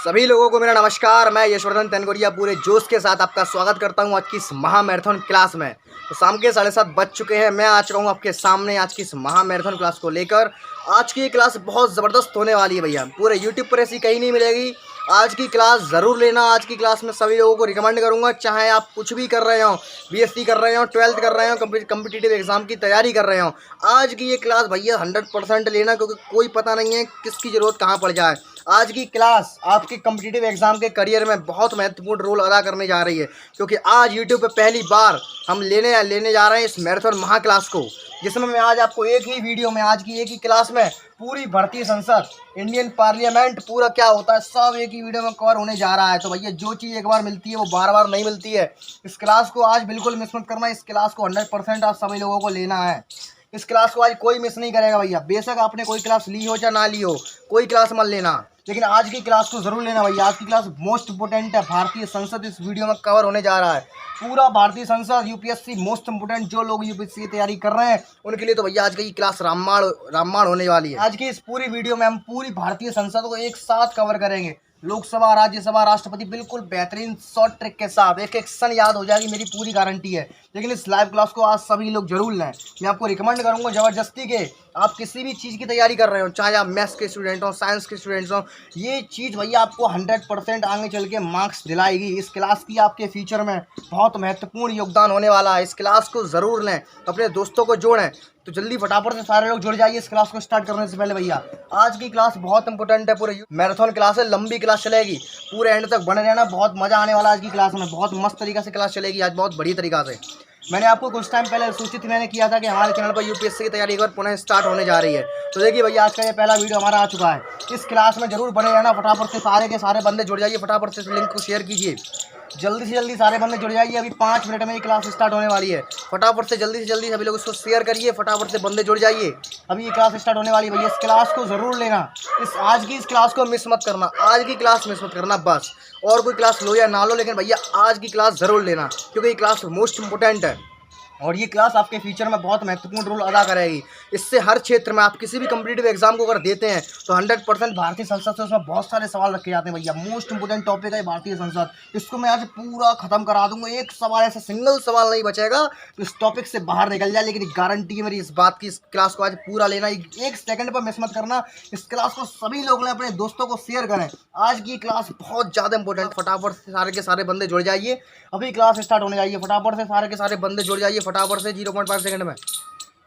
सभी लोगों को मेरा नमस्कार। मैं यशवर्धन तनकोरिया पूरे जोश के साथ आपका स्वागत करता हूं आज की इस महामैराथन क्लास में। तो शाम के 7:30 बज चुके हैं। मैं आ चुका हूं आपके सामने आज की इस महामैराथन क्लास को लेकर। आज की ये क्लास बहुत ज़बरदस्त होने वाली है भैया, पूरे यूट्यूब पर ऐसी कहीं नहीं मिलेगी। आज की क्लास ज़रूर लेना। आज की क्लास में सभी लोगों को रिकमेंड करूँगा, चाहे आप कुछ भी कर रहे हो, बीएससी कर रहे हो, 12th कर रहे हो, कम्पिटिटिव एग्जाम की तैयारी कर रहे हो, आज की ये क्लास भैया 100% लेना, क्योंकि कोई पता नहीं है किसकी ज़रूरत कहाँ पड़ जाए। आज की क्लास आपके कम्पिटिटिव एग्जाम के करियर में बहुत महत्वपूर्ण रोल अदा करने जा रही है, क्योंकि आज यूट्यूब पे पहली बार हम लेने जा रहे हैं इस मैराथन महा क्लास को, जिसमें मैं आज आपको एक ही वीडियो में, आज की एक ही क्लास में पूरी भारतीय संसद, इंडियन पार्लियामेंट पूरा क्या होता है सब एक ही वीडियो में कवर होने जा रहा है। तो भैया जो चीज़ एक बार मिलती है वो बार बार नहीं मिलती है। इस क्लास को आज बिल्कुल मिस मत करना। इस क्लास को 100% आप सभी लोगों को लेना है। इस क्लास को आज कोई मिस नहीं करेगा भैया। बेशक आपने कोई क्लास ली हो या ना ली हो, कोई क्लास मत लेना, लेकिन आज की क्लास को जरूर लेना भैया। आज की क्लास मोस्ट इंपोर्टेंट है। भारतीय संसद इस वीडियो में कवर होने जा रहा है। पूरा भारतीय संसद, यूपीएससी मोस्ट इंपोर्टेंट। जो लोग यूपीएससी की तैयारी कर रहे हैं उनके लिए तो भैया आज की क्लास रामबाण होने वाली है। आज की इस पूरी वीडियो में हम पूरी भारतीय संसद को एक साथ कवर करेंगे। लोकसभा, राज्यसभा, राष्ट्रपति, बिल्कुल बेहतरीन शॉर्ट ट्रिक के साथ। एक एक सन याद हो जाएगी, मेरी पूरी गारंटी है। लेकिन इस लाइव क्लास को आज सभी लोग जरूर लें। मैं आपको रिकमेंड करूंगा ज़बरदस्ती के, आप किसी भी चीज़ की तैयारी कर रहे हो, चाहे आप मैथ्स के स्टूडेंट हो, साइंस के स्टूडेंट्स हो, ये चीज़ भैया आपको 100% आगे चल के मार्क्स दिलाएगी। इस क्लास की आपके फ्यूचर में बहुत महत्वपूर्ण योगदान होने वाला है। इस क्लास को ज़रूर लें, अपने दोस्तों को जोड़ें। तो जल्दी फटाफट से सारे लोग जुड़ जाइए इस क्लास को स्टार्ट करने से पहले भैया। आज की क्लास बहुत इंपॉर्टेंट है। पूरे मैराथन क्लास है, लंबी क्लास चलेगी, पूरे एंड तक बने रहना। बहुत मज़ा आने वाला आज की क्लास में, बहुत मस्त तरीके से क्लास चलेगी आज, बहुत बढ़िया तरीका से। मैंने आपको कुछ टाइम पहले सूचित मैंने किया था कि हमारे चैनल पर यूपीएससी की तैयारी एक बार पुनः स्टार्ट होने जा रही है। तो देखिए भैया, आज का ये पहला वीडियो हमारा आ चुका है। इस क्लास में जरूर बने रहना। फटाफट से सारे के सारे बंदे जुड़ जाइए, फटाफट से लिंक को शेयर कीजिए। जल्दी से जल्दी सारे बंदे जुड़ जाइए। अभी 5 मिनट में ये क्लास स्टार्ट होने वाली है। फटाफट से जल्दी सभी लोग इसको शेयर करिए, फटाफट से बंदे जुड़ जाइए। अभी ये क्लास स्टार्ट होने वाली है भैया। इस क्लास को ज़रूर लेना। आज की इस क्लास को मिस मत करना। आज की क्लास मिस मत करना बस। और कोई क्लास लो या ना लो, लेकिन भैया आज की क्लास ज़रूर लेना, क्योंकि ये क्लास मोस्ट इंपोर्टेंट है और ये क्लास आपके फ्यूचर में बहुत महत्वपूर्ण रोल अदा करेगी। इससे हर क्षेत्र में आप किसी भी कम्पिटिटिव एग्जाम को अगर देते हैं तो 100% भारतीय संसद से उसमें बहुत सारे सवाल रखे जाते हैं भैया। मोस्ट इंपोर्टेंट टॉपिक है भारतीय संसद। इसको मैं आज पूरा खत्म करा दूंगा। एक सवाल ऐसा सिंगल सवाल नहीं बचेगा तो इस टॉपिक से बाहर निकल जाए। लेकिन गारंटी है मेरी इस बात की, इस क्लास को आज पूरा लेना, एक सेकंड पर मिस मत करना। इस क्लास को सभी लोग अपने दोस्तों को शेयर करें। आज की क्लास बहुत ज़्यादा इंपॉर्टेंट। फटाफट से सारे के सारे बंदे जुड़ जाइए। अभी क्लास स्टार्ट होने जाइए। फटाफट से सारे के सारे बंदे जुड़ जाइए, फटाफट से 0.5 सेकंड में।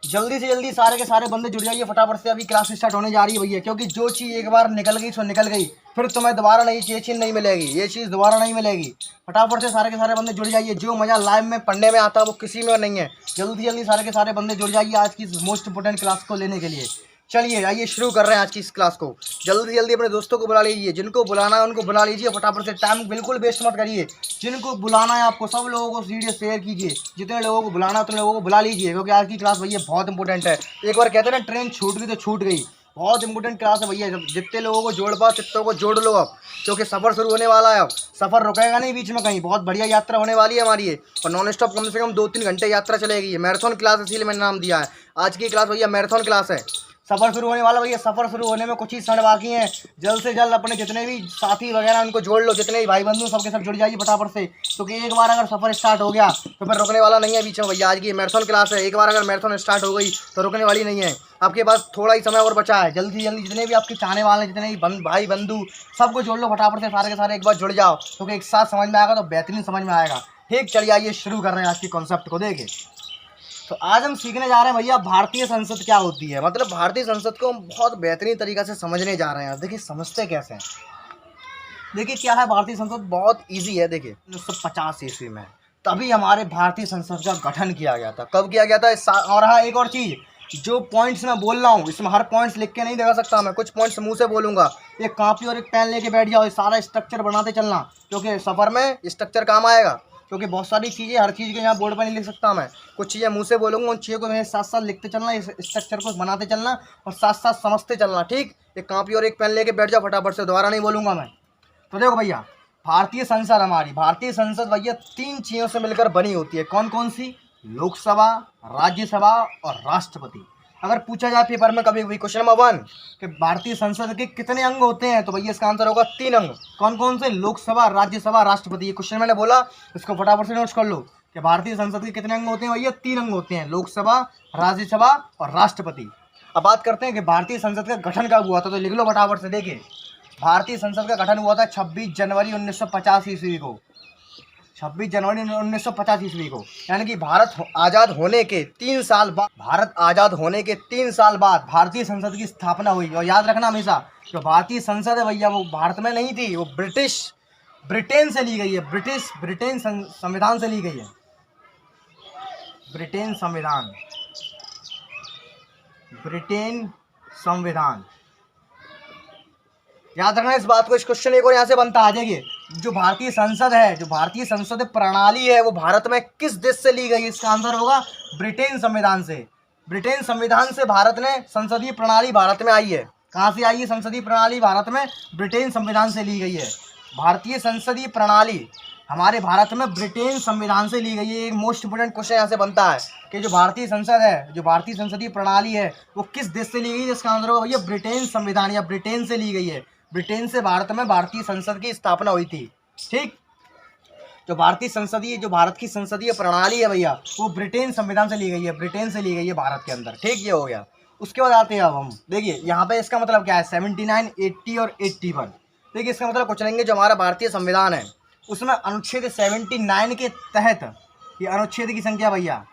जल्दी से जल्दी सारे के सारे बंदे जुड़ जाइए फटाफट से। अभी क्लास स्टार्ट होने जा रही है भैया, क्योंकि जो चीज़ एक बार निकल गई सो निकल गई, फिर तुम्हें दोबारा नहीं, ये चीज़ नहीं मिलेगी, ये चीज़ दोबारा नहीं मिलेगी। फटाफट से सारे के सारे बंदे जुड़ जाइए। जो मज़ा लाइव में पढ़ने में आता है वो किसी में नहीं है। जल्दी जल्दी सारे के सारे बंदे जुड़ जाइए आज की मोस्ट इंपोर्टेंट क्लास को लेने के लिए। चलिए आइए शुरू कर रहे हैं आज की इस क्लास को। जल्दी जल्दी अपने दोस्तों को बुला लीजिए। जिनको बुलाना है उनको बुला लीजिए फटाफट से। टाइम बिल्कुल वेस्ट मत करिए। जिनको बुलाना है आपको सब लोगों को वीडियो शेयर कीजिए। जितने लोगों को बुलाना है उतने लोगों को बुला लीजिए, क्योंकि आज की क्लास भैया बहुत इंपॉर्टेंट है। एक बार कहते हैं ना, ट्रेन छूट गई तो छूट गई। बहुत इंपॉर्टेंट क्लास है भैया। जितने लोगों को जोड़ पाओ तितनों को जोड़ लो अब, क्योंकि सफ़र शुरू होने वाला है। अब सफ़र रुकेगा नहीं बीच में कहीं। बहुत बढ़िया यात्रा होने वाली है हमारी ये, और नॉन स्टॉप कम से कम 2-3 घंटे यात्रा चलेगी। मैराथन क्लास इसीलिए मैंने नाम दिया है। आज की क्लास भैया मैराथन क्लास है। सफ़र शुरू होने वाला भैया। सफ़र शुरू होने में कुछ ही क्षण बाकी हैं। जल्द से जल्द अपने जितने भी साथी वगैरह उनको जोड़ लो, जितने भी भाई बंधु सबके सब जुड़ जाइए फटाफट से, क्योंकि एक बार अगर सफ़र स्टार्ट हो गया तो फिर रुकने वाला नहीं है बीच में भैया। आज की मैराथन क्लास है। एक बार अगर मैराथन स्टार्ट हो गई तो रुकने वाली नहीं है। आपके पास थोड़ा ही समय और बचा है। जल्दी जल्दी जितने भी आपके चाहने वाले हैं, जितने भी भाई बंधु, सबको जोड़ लो फटाफट से। सारे के सारे एक बार जुड़ जाओ, क्योंकि एक साथ समझ में आएगा तो बेहतरीन समझ में आएगा। ठीक, चलिए आइए शुरू कर रहे हैं आज के कॉन्सेप्ट को। देखिए, तो आज हम सीखने जा रहे हैं भैया भारतीय संसद क्या होती है। मतलब भारतीय संसद को हम बहुत बेहतरीन तरीक़ा से समझने जा रहे हैं। देखिए समझते कैसे हैं। देखिए क्या है भारतीय संसद, बहुत इजी है। देखिए 1950 ईस्वी में तभी हमारे भारतीय संसद का गठन किया गया था। कब किया गया था? और हाँ, एक और चीज़, जो पॉइंट्स मैं बोल रहा हूँ इसमें हर पॉइंट्स लिख के नहीं दिखा सकता मैं, कुछ पॉइंट्स मुंह से बोलूँगा। एक कॉपी और एक पेन लेके बैठ जाओ, सारा स्ट्रक्चर बनाते चलना, क्योंकि सफ़र में स्ट्रक्चर काम आएगा। क्योंकि बहुत सारी चीज़ें, हर चीज़ के यहाँ बोर्ड पर नहीं लिख सकता मैं। कुछ चीज़ें मुंह से बोलूँगा, उन चीज़ों को मेरे साथ साथ लिखते चलना, इस स्ट्रक्चर को बनाते चलना और साथ साथ समझते चलना। ठीक, एक कॉपी और एक पेन लेके बैठ जाओ फटाफट से, दोबारा नहीं बोलूँगा मैं। तो देखो भैया, भारतीय संसद, हमारी भारतीय संसद भैया 3 चीज़ों से मिलकर बनी होती है। कौन कौन सी? लोकसभा, राज्यसभा और राष्ट्रपति। अगर पूछा जाए पेपर में कभी भी क्वेश्चन नंबर 1 कि भारतीय संसद के कितने अंग होते हैं, तो भैया इसका आंसर होगा 3 अंग। कौन कौन से? लोकसभा, राज्यसभा, राष्ट्रपति। ये क्वेश्चन मैंने बोला, इसको फटाफट से नोट कर लो कि भारतीय संसद के कितने अंग होते हैं भैया? 3 अंग होते हैं, लोकसभा, राज्यसभा और राष्ट्रपति। अब बात करते हैं कि भारतीय संसद का गठन कब हुआ था, तो लिख लो फटाफट से। देखिए, भारतीय संसद का गठन हुआ था 26 जनवरी 1950 ईस्वी को। 26 जनवरी 1950 ईस्वी को, यानी कि भारत आज़ाद होने के 3 साल बाद, भारतीय संसद की स्थापना हुई। और याद रखना हमेशा, जो भारतीय संसद है भैया वो भारत में नहीं थी, वो ब्रिटेन से ली गई है। ब्रिटेन संविधान से ली गई है। ब्रिटेन संविधान याद रखना इस बात को। इस क्वेश्चन एक और यहाँ से बनता आ जाएगी, जो भारतीय संसद प्रणाली है वो भारत में किस देश से ली गई? इसका आंसर होगा ब्रिटेन संविधान से। ब्रिटेन संविधान से भारत ने संसदीय प्रणाली भारत में आई है। कहाँ से आई है संसदीय प्रणाली भारत में? ब्रिटेन संविधान से ली गई है। भारतीय संसदीय प्रणाली हमारे भारत में ब्रिटेन संविधान से ली गई है। एक मोस्ट इंपोर्टेंट क्वेश्चन यहाँ से बनता है कि जो भारतीय संसद है, जो भारतीय संसदीय प्रणाली है वो किस देश से ली गई है? इसका आंसर होगा भैया ब्रिटेन संविधान, या ब्रिटेन से ली गई है। ब्रिटेन से भारत में भारतीय संसद की स्थापना हुई थी। ठीक, जो भारत की संसदीय प्रणाली है भैया वो ब्रिटेन संविधान से ली गई है, भारत के अंदर। ठीक, ये हो गया। उसके बाद आते हैं अब हम, देखिए यहाँ पे इसका मतलब क्या है, 79, 80 और 81। देखिए इसका मतलब कुछ नहीं है, जो हमारा भारतीय संविधान है उसमें अनुच्छेद 79 के तहत, ये अनुच्छेद की संख्या भैया,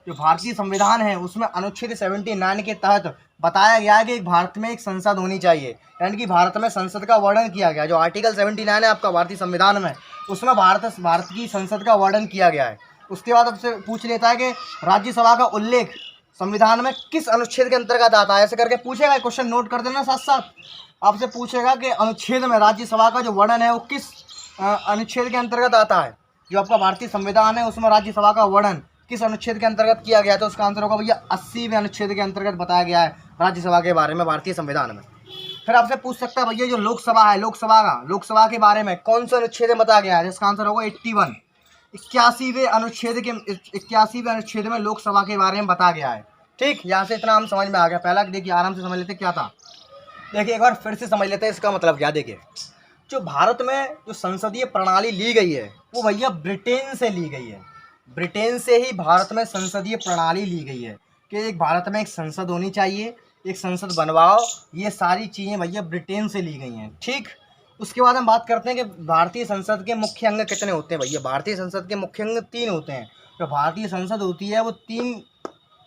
जो भारतीय संविधान है उसमें अनुच्छेद 79 के तहत बताया गया है कि भारत में एक संसद होनी चाहिए, यानी कि भारत में संसद का वर्णन किया गया। जो आर्टिकल 79 है आपका भारतीय संविधान में, उसमें भारत की संसद का वर्णन किया गया है। उसके बाद आपसे पूछ लेता है कि राज्यसभा का उल्लेख संविधान में किस अनुच्छेद के अंतर्गत आता है, ऐसे करके पूछेगा। क्वेश्चन नोट कर देना साथ साथ। आपसे पूछेगा कि अनुच्छेद में राज्यसभा का जो वर्णन है वो किस अनुच्छेद के अंतर्गत आता है। जो आपका भारतीय संविधान है उसमें राज्यसभा का वर्णन किस अनुच्छेद के अंतर्गत किया गया, तो उसका आंसर होगा भैया 80वें अनुच्छेद के अंतर्गत बताया गया है राज्यसभा के बारे में भारतीय संविधान में। फिर आपसे पूछ सकता है भैया जो लोकसभा है, लोकसभा के बारे में कौन सा अनुच्छेद में बताया गया है, जिसका आंसर होगा 81। 81वें अनुच्छेद में लोकसभा के बारे में बताया गया है। ठीक, यहाँ से इतना हम समझ में आ गया। पहला देखिए आराम से समझ लेते क्या था। देखिए एक बार फिर से समझ लेते हैं इसका मतलब क्या। देखिए जो भारत में जो संसदीय प्रणाली ली गई है वो भैया ब्रिटेन से ली गई है। ब्रिटेन से ही भारत में संसदीय प्रणाली ली गई है कि एक भारत में एक संसद होनी चाहिए, एक संसद बनवाओ, ये सारी चीज़ें भैया ब्रिटेन से ली गई हैं। ठीक, उसके बाद हम बात करते हैं कि भारतीय संसद के मुख्य अंग कितने होते हैं भैया। भारतीय संसद के मुख्य अंग 3 होते हैं। जो भारतीय संसद होती है वो 3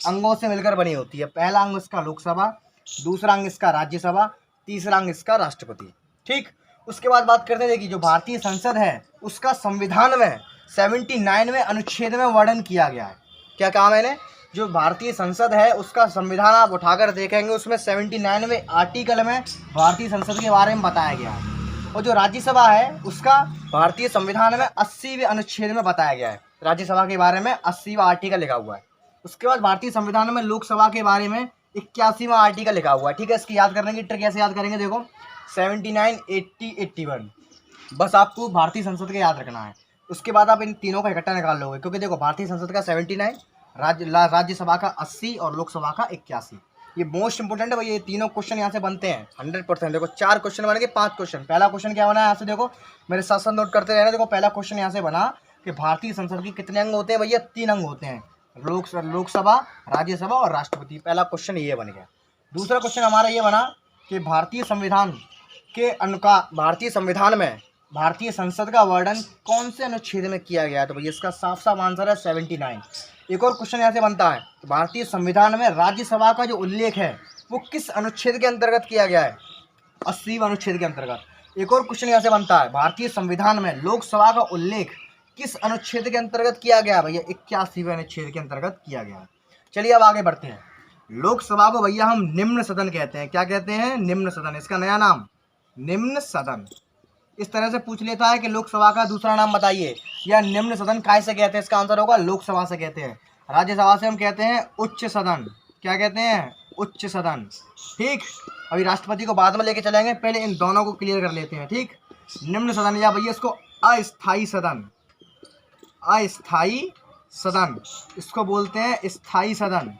अंगों से मिलकर बनी होती है। पहला अंग इसका लोकसभा, दूसरा अंग इसका राज्यसभा, तीसरा अंग इसका राष्ट्रपति। ठीक, उसके बाद बात करते हैं, देखिए जो भारतीय संसद है उसका संविधान में 79वें अनुच्छेद में वर्णन किया गया है। क्या कहा मैंने? जो भारतीय संसद है उसका संविधान आप उठाकर देखेंगे उसमें 79वें आर्टिकल में भारतीय संसद के बारे में बताया गया है। और जो राज्यसभा है उसका भारतीय संविधान में 80वें अनुच्छेद में बताया गया है। राज्यसभा के बारे में 80वां आर्टिकल लिखा हुआ है। उसके बाद भारतीय संविधान में लोकसभा के बारे में 81वां आर्टिकल लिखा हुआ है। ठीक है, इसकी याद करने की ट्रिक कैसे याद करेंगे, देखो 79, 80, 81 बस आपको भारतीय संसद का याद रखना है। उसके बाद आप इन तीनों का इकट्ठा निकाल लोगे, क्योंकि देखो भारतीय संसद का 79, राज्यसभा का 80 और लोकसभा का 81। ये मोस्ट इंपोर्टेंट है भाई। ये तीनों क्वेश्चन यहाँ से बनते हैं 100%। देखो 4 क्वेश्चन बनेंगे, 5 क्वेश्चन। पहला क्वेश्चन क्या बना है यहाँ से, देखो मेरे साथ साथ नोट करते रहना। देखो पहला क्वेश्चन यहाँ से बना कि भारतीय संसद के कितने अंग होते हैं भैया? 3 अंग होते हैं, लोकसभा, राज्यसभा और राष्ट्रपति। पहला क्वेश्चन ये बन गया। दूसरा क्वेश्चन हमारा ये बना कि भारतीय संविधान में भारतीय संसद का वर्णन कौन से अनुच्छेद में किया गया है, तो भैया इसका साफ साफ आंसर है 79। एक और क्वेश्चन यहाँ से बनता है, भारतीय संविधान में राज्यसभा का जो उल्लेख है वो किस अनुच्छेद के अंतर्गत किया गया है? 80वें अनुच्छेद के अंतर्गत। एक और क्वेश्चन यहाँ से बनता है, भारतीय संविधान में लोकसभा का उल्लेख किस अनुच्छेद के अंतर्गत किया गया भैया? 81वें अनुच्छेद के अंतर्गत किया गया। चलिए अब आगे बढ़ते हैं। लोकसभा को भैया हम निम्न सदन कहते हैं। क्या कहते हैं? निम्न सदन। इसका नया नाम निम्न सदन। इस तरह से पूछ लेता है कि लोकसभा का दूसरा नाम बताइए, या निम्न सदन काय से कहते हैं, इसका आंसर होगा लोकसभा से कहते हैं। राज्यसभा से हम कहते हैं उच्च सदन। क्या कहते हैं? उच्च सदन। ठीक, अभी राष्ट्रपति को बाद में लेके चलेंगे, पहले इन दोनों को क्लियर कर लेते हैं। ठीक, निम्न सदन या भैया इसको अस्थाई सदन, अस्थाई सदन इसको बोलते हैं, स्थाई सदन।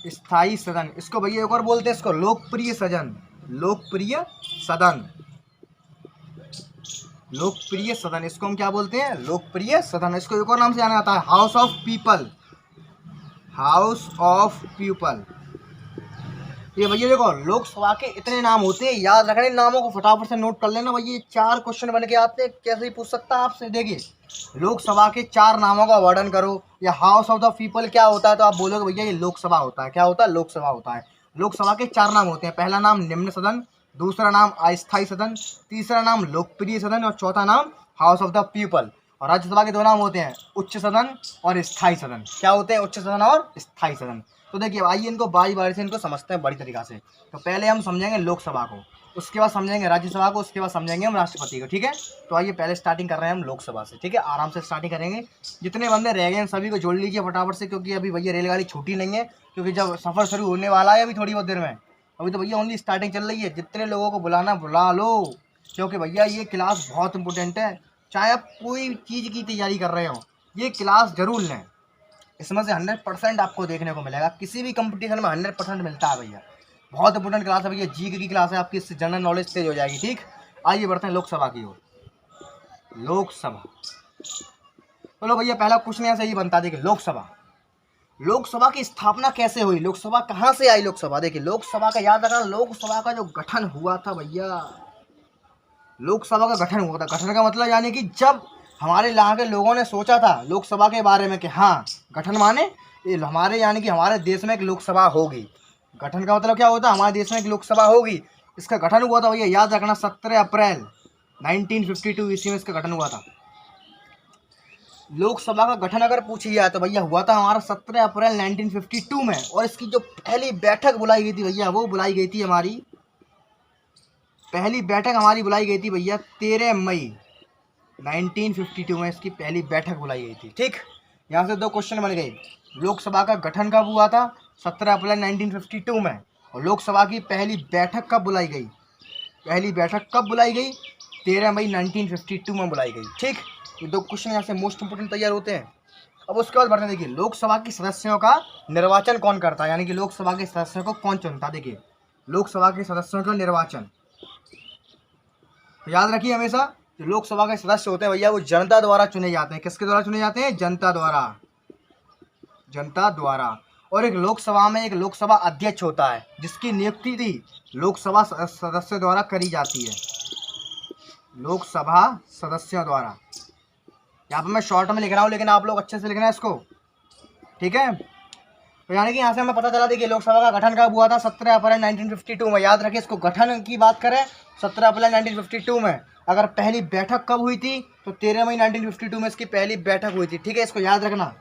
स्थायी सदन, इसको भैया एक और बोलते हैं इसको लोकप्रिय सदन, लोकप्रिय सदन, लोकप्रिय सदन, इसको हम क्या बोलते हैं? लोकप्रिय सदन। इसको एक और नाम से जाना जाता है house of people, house of people. ये भैया देखो लोकसभा के इतने नाम होते हैं, याद रखना इन नामों को फटाफट से नोट कर लेना भैया, 4 क्वेश्चन बन के आते हैं, कैसे ही पूछ सकता है आपसे। देखिए लोकसभा के 4 नामों का वर्णन करो, या हाउस ऑफ द पीपल क्या होता है, तो आप बोलोगे भैया ये लोकसभा होता है। क्या होता है? लोकसभा होता है। लोकसभा के 4 नाम होते हैं, पहला नाम निम्न सदन, दूसरा नाम अस्थायी सदन, तीसरा नाम लोकप्रिय सदन और चौथा नाम हाउस ऑफ द पीपल। और राज्यसभा के 2 नाम होते हैं उच्च सदन और स्थायी सदन। क्या होते हैं? उच्च सदन और स्थायी सदन। तो देखिए आइए इनको बारी बारी से इनको समझते हैं बड़ी तरीक़ा से। तो पहले हम समझेंगे लोकसभा को, उसके बाद समझेंगे राज्यसभा को, उसके बाद समझेंगे हम राष्ट्रपति को। ठीक है, तो आइए पहले स्टार्टिंग कर रहे हैं हम लोकसभा से। ठीक है, आराम से स्टार्टिंग करेंगे, जितने बंदे रह गए हैं सभी को जोड़ लीजिए फटाफट से, क्योंकि अभी भैया रेलगाड़ी छूटी नहीं है, क्योंकि जब सफ़र शुरू होने वाला है अभी थोड़ी बहुत देर में, अभी तो भैया ओनली स्टार्टिंग चल रही है। जितने लोगों को बुलाना बुला लो, क्योंकि भैया ये क्लास बहुत इंपॉर्टेंट है। चाहे आप कोई चीज़ की तैयारी कर रहे हो, ये क्लास जरूर लें, इसमें से 100% आपको देखने को मिलेगा। किसी भी कंपटीशन में 100% मिलता है भैया। बहुत इंपॉर्टेंट क्लास है भैया, जी की क्लास है आपकी, इससे जनरल नॉलेज तेज हो जाएगी। ठीक, आइए बढ़ते हैं लोकसभा की ओर। लोकसभा, चलो भैया पहला क्वेश्चन यहाँ से ही बनता है। देखिए लोकसभा, लोकसभा की स्थापना कैसे हुई? लोकसभा कहाँ से आई? लोकसभा देखिए लोकसभा का याद रखना, लोकसभा का जो गठन हुआ था भैया, लोकसभा का गठन हुआ था। गठन का मतलब यानी कि जब हमारे यहाँ के लोगों ने सोचा था लोकसभा के बारे में कि हाँ गठन माने ये हमारे यानी कि हमारे देश में एक लोकसभा होगी। गठन का मतलब क्या होता है? हमारे देश में एक लोकसभा होगी। इसका गठन हुआ था भैया, याद रखना 17 अप्रैल 1952 ईस्वी में इसका गठन हुआ था। लोकसभा का गठन अगर पूछी जाए तो भैया हुआ था हमारा 17 अप्रैल 1952 में। और इसकी जो पहली बैठक बुलाई गई थी भैया, वो बुलाई गई थी हमारी, पहली बैठक हमारी बुलाई गई थी भैया 13 मई 1952 में इसकी पहली बैठक बुलाई गई थी। ठीक, यहाँ से 2 क्वेश्चन बन गए। लोकसभा का गठन कब हुआ था? 17 अप्रैल 1952 में। और लोकसभा की पहली बैठक कब बुलाई गई? पहली बैठक कब बुलाई गई? 13 मई 1952 में बुलाई गई। ठीक, ये 2 क्वेश्चन यहाँ से मोस्ट इंपोर्टेंट तैयार होते हैं। अब उसके बाद बढ़ते देखिए लोकसभा की सदस्यों का निर्वाचन कौन करता है, यानी कि लोकसभा के सदस्यों को कौन चुनता है। देखिए लोकसभा के सदस्यों का निर्वाचन, तो याद रखिए हमेशा जो लोकसभा के सदस्य होते हैं भैया वो जनता द्वारा चुने जाते हैं। किसके द्वारा चुने जाते हैं? जनता द्वारा, जनता द्वारा। और एक लोकसभा में एक लोकसभा अध्यक्ष होता है, जिसकी नियुक्ति थी लोकसभा सदस्यों द्वारा करी जाती है, लोकसभा सदस्यों द्वारा। यहाँ पर मैं शॉर्ट में लिख रहा हूँ, लेकिन आप लोग अच्छे से लिखना है इसको। ठीक है, तो यानी कि यहाँ से हमें पता चला देखिए लोकसभा का गठन कब हुआ था? 17 अप्रैल 1952 में। याद रखिए इसको, गठन की बात करें 17 अप्रैल 1952 में। अगर पहली बैठक कब हुई थी तो 13 मई 1952 में इसकी पहली बैठक हुई थी। ठीक है, इसको याद रखना।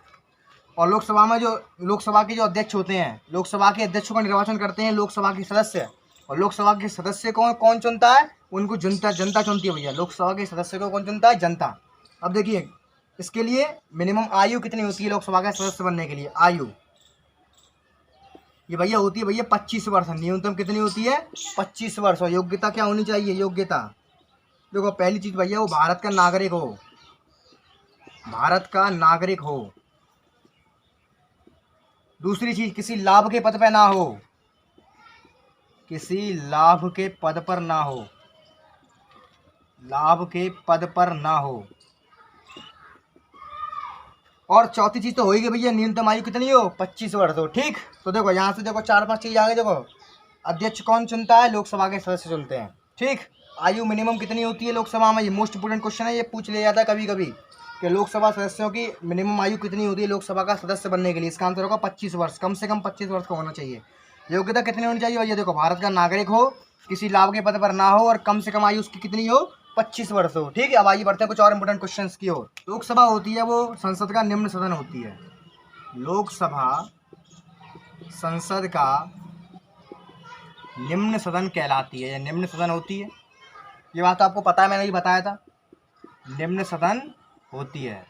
और लोकसभा में जो लोकसभा के जो अध्यक्ष होते हैं, लोकसभा के अध्यक्षों का निर्वाचन करते हैं लोकसभा के सदस्य। और लोकसभा के सदस्य को कौन चुनता है? उनको जनता चुनती है भैया। लोकसभा के सदस्य को कौन चुनता है? जनता। अब देखिए इसके लिए मिनिमम आयु कितनी होती है लोकसभा का सदस्य बनने के लिए? आयु ये भैया होती है भैया 25 वर्ष। न्यूनतम कितनी होती है? 25 वर्ष। और योग्यता क्या होनी चाहिए? योग्यता देखो पहली चीज़ भैया वो भारत का नागरिक हो, भारत का नागरिक हो। दूसरी चीज़ किसी लाभ के पद पर ना हो, किसी लाभ के पद पर ना हो, लाभ के पद पर ना हो। और चौथी चीज़ तो होगी भैया न्यूनतम आयु कितनी हो? 25 वर्ष हो। ठीक, तो देखो यहाँ से देखो 4-5 चीज़ आगे। देखो अध्यक्ष कौन चुनता है? लोकसभा के सदस्य चुनते हैं। ठीक, आयु मिनिमम कितनी होती है लोकसभा में? ये मोस्ट इंपोर्टेंट क्वेश्चन है, ये पूछ लिया जाता है कभी कभी कि लोकसभा सदस्यों की मिनिमम आयु कितनी होती है लोकसभा का सदस्य बनने के लिए? इसका आंसर होगा 25 वर्ष, कम से कम 25 वर्ष का होना चाहिए। योग्यता कितनी होनी चाहिए भैया? देखो भारत का नागरिक हो, किसी लाभ के पद पर ना हो, और कम से कम आयु उसकी कितनी हो? 25 वर्ष हो। ठीक है, अब आइए बढ़ते हैं कुछ और इंपोर्टेंट क्वेश्चंस की ओर। लोकसभा होती है वो संसद का निम्न सदन होती है। लोकसभा संसद का निम्न सदन कहलाती है, या निम्न सदन होती है। ये बात आपको पता है, मैंने भी बताया था, निम्न सदन होती है।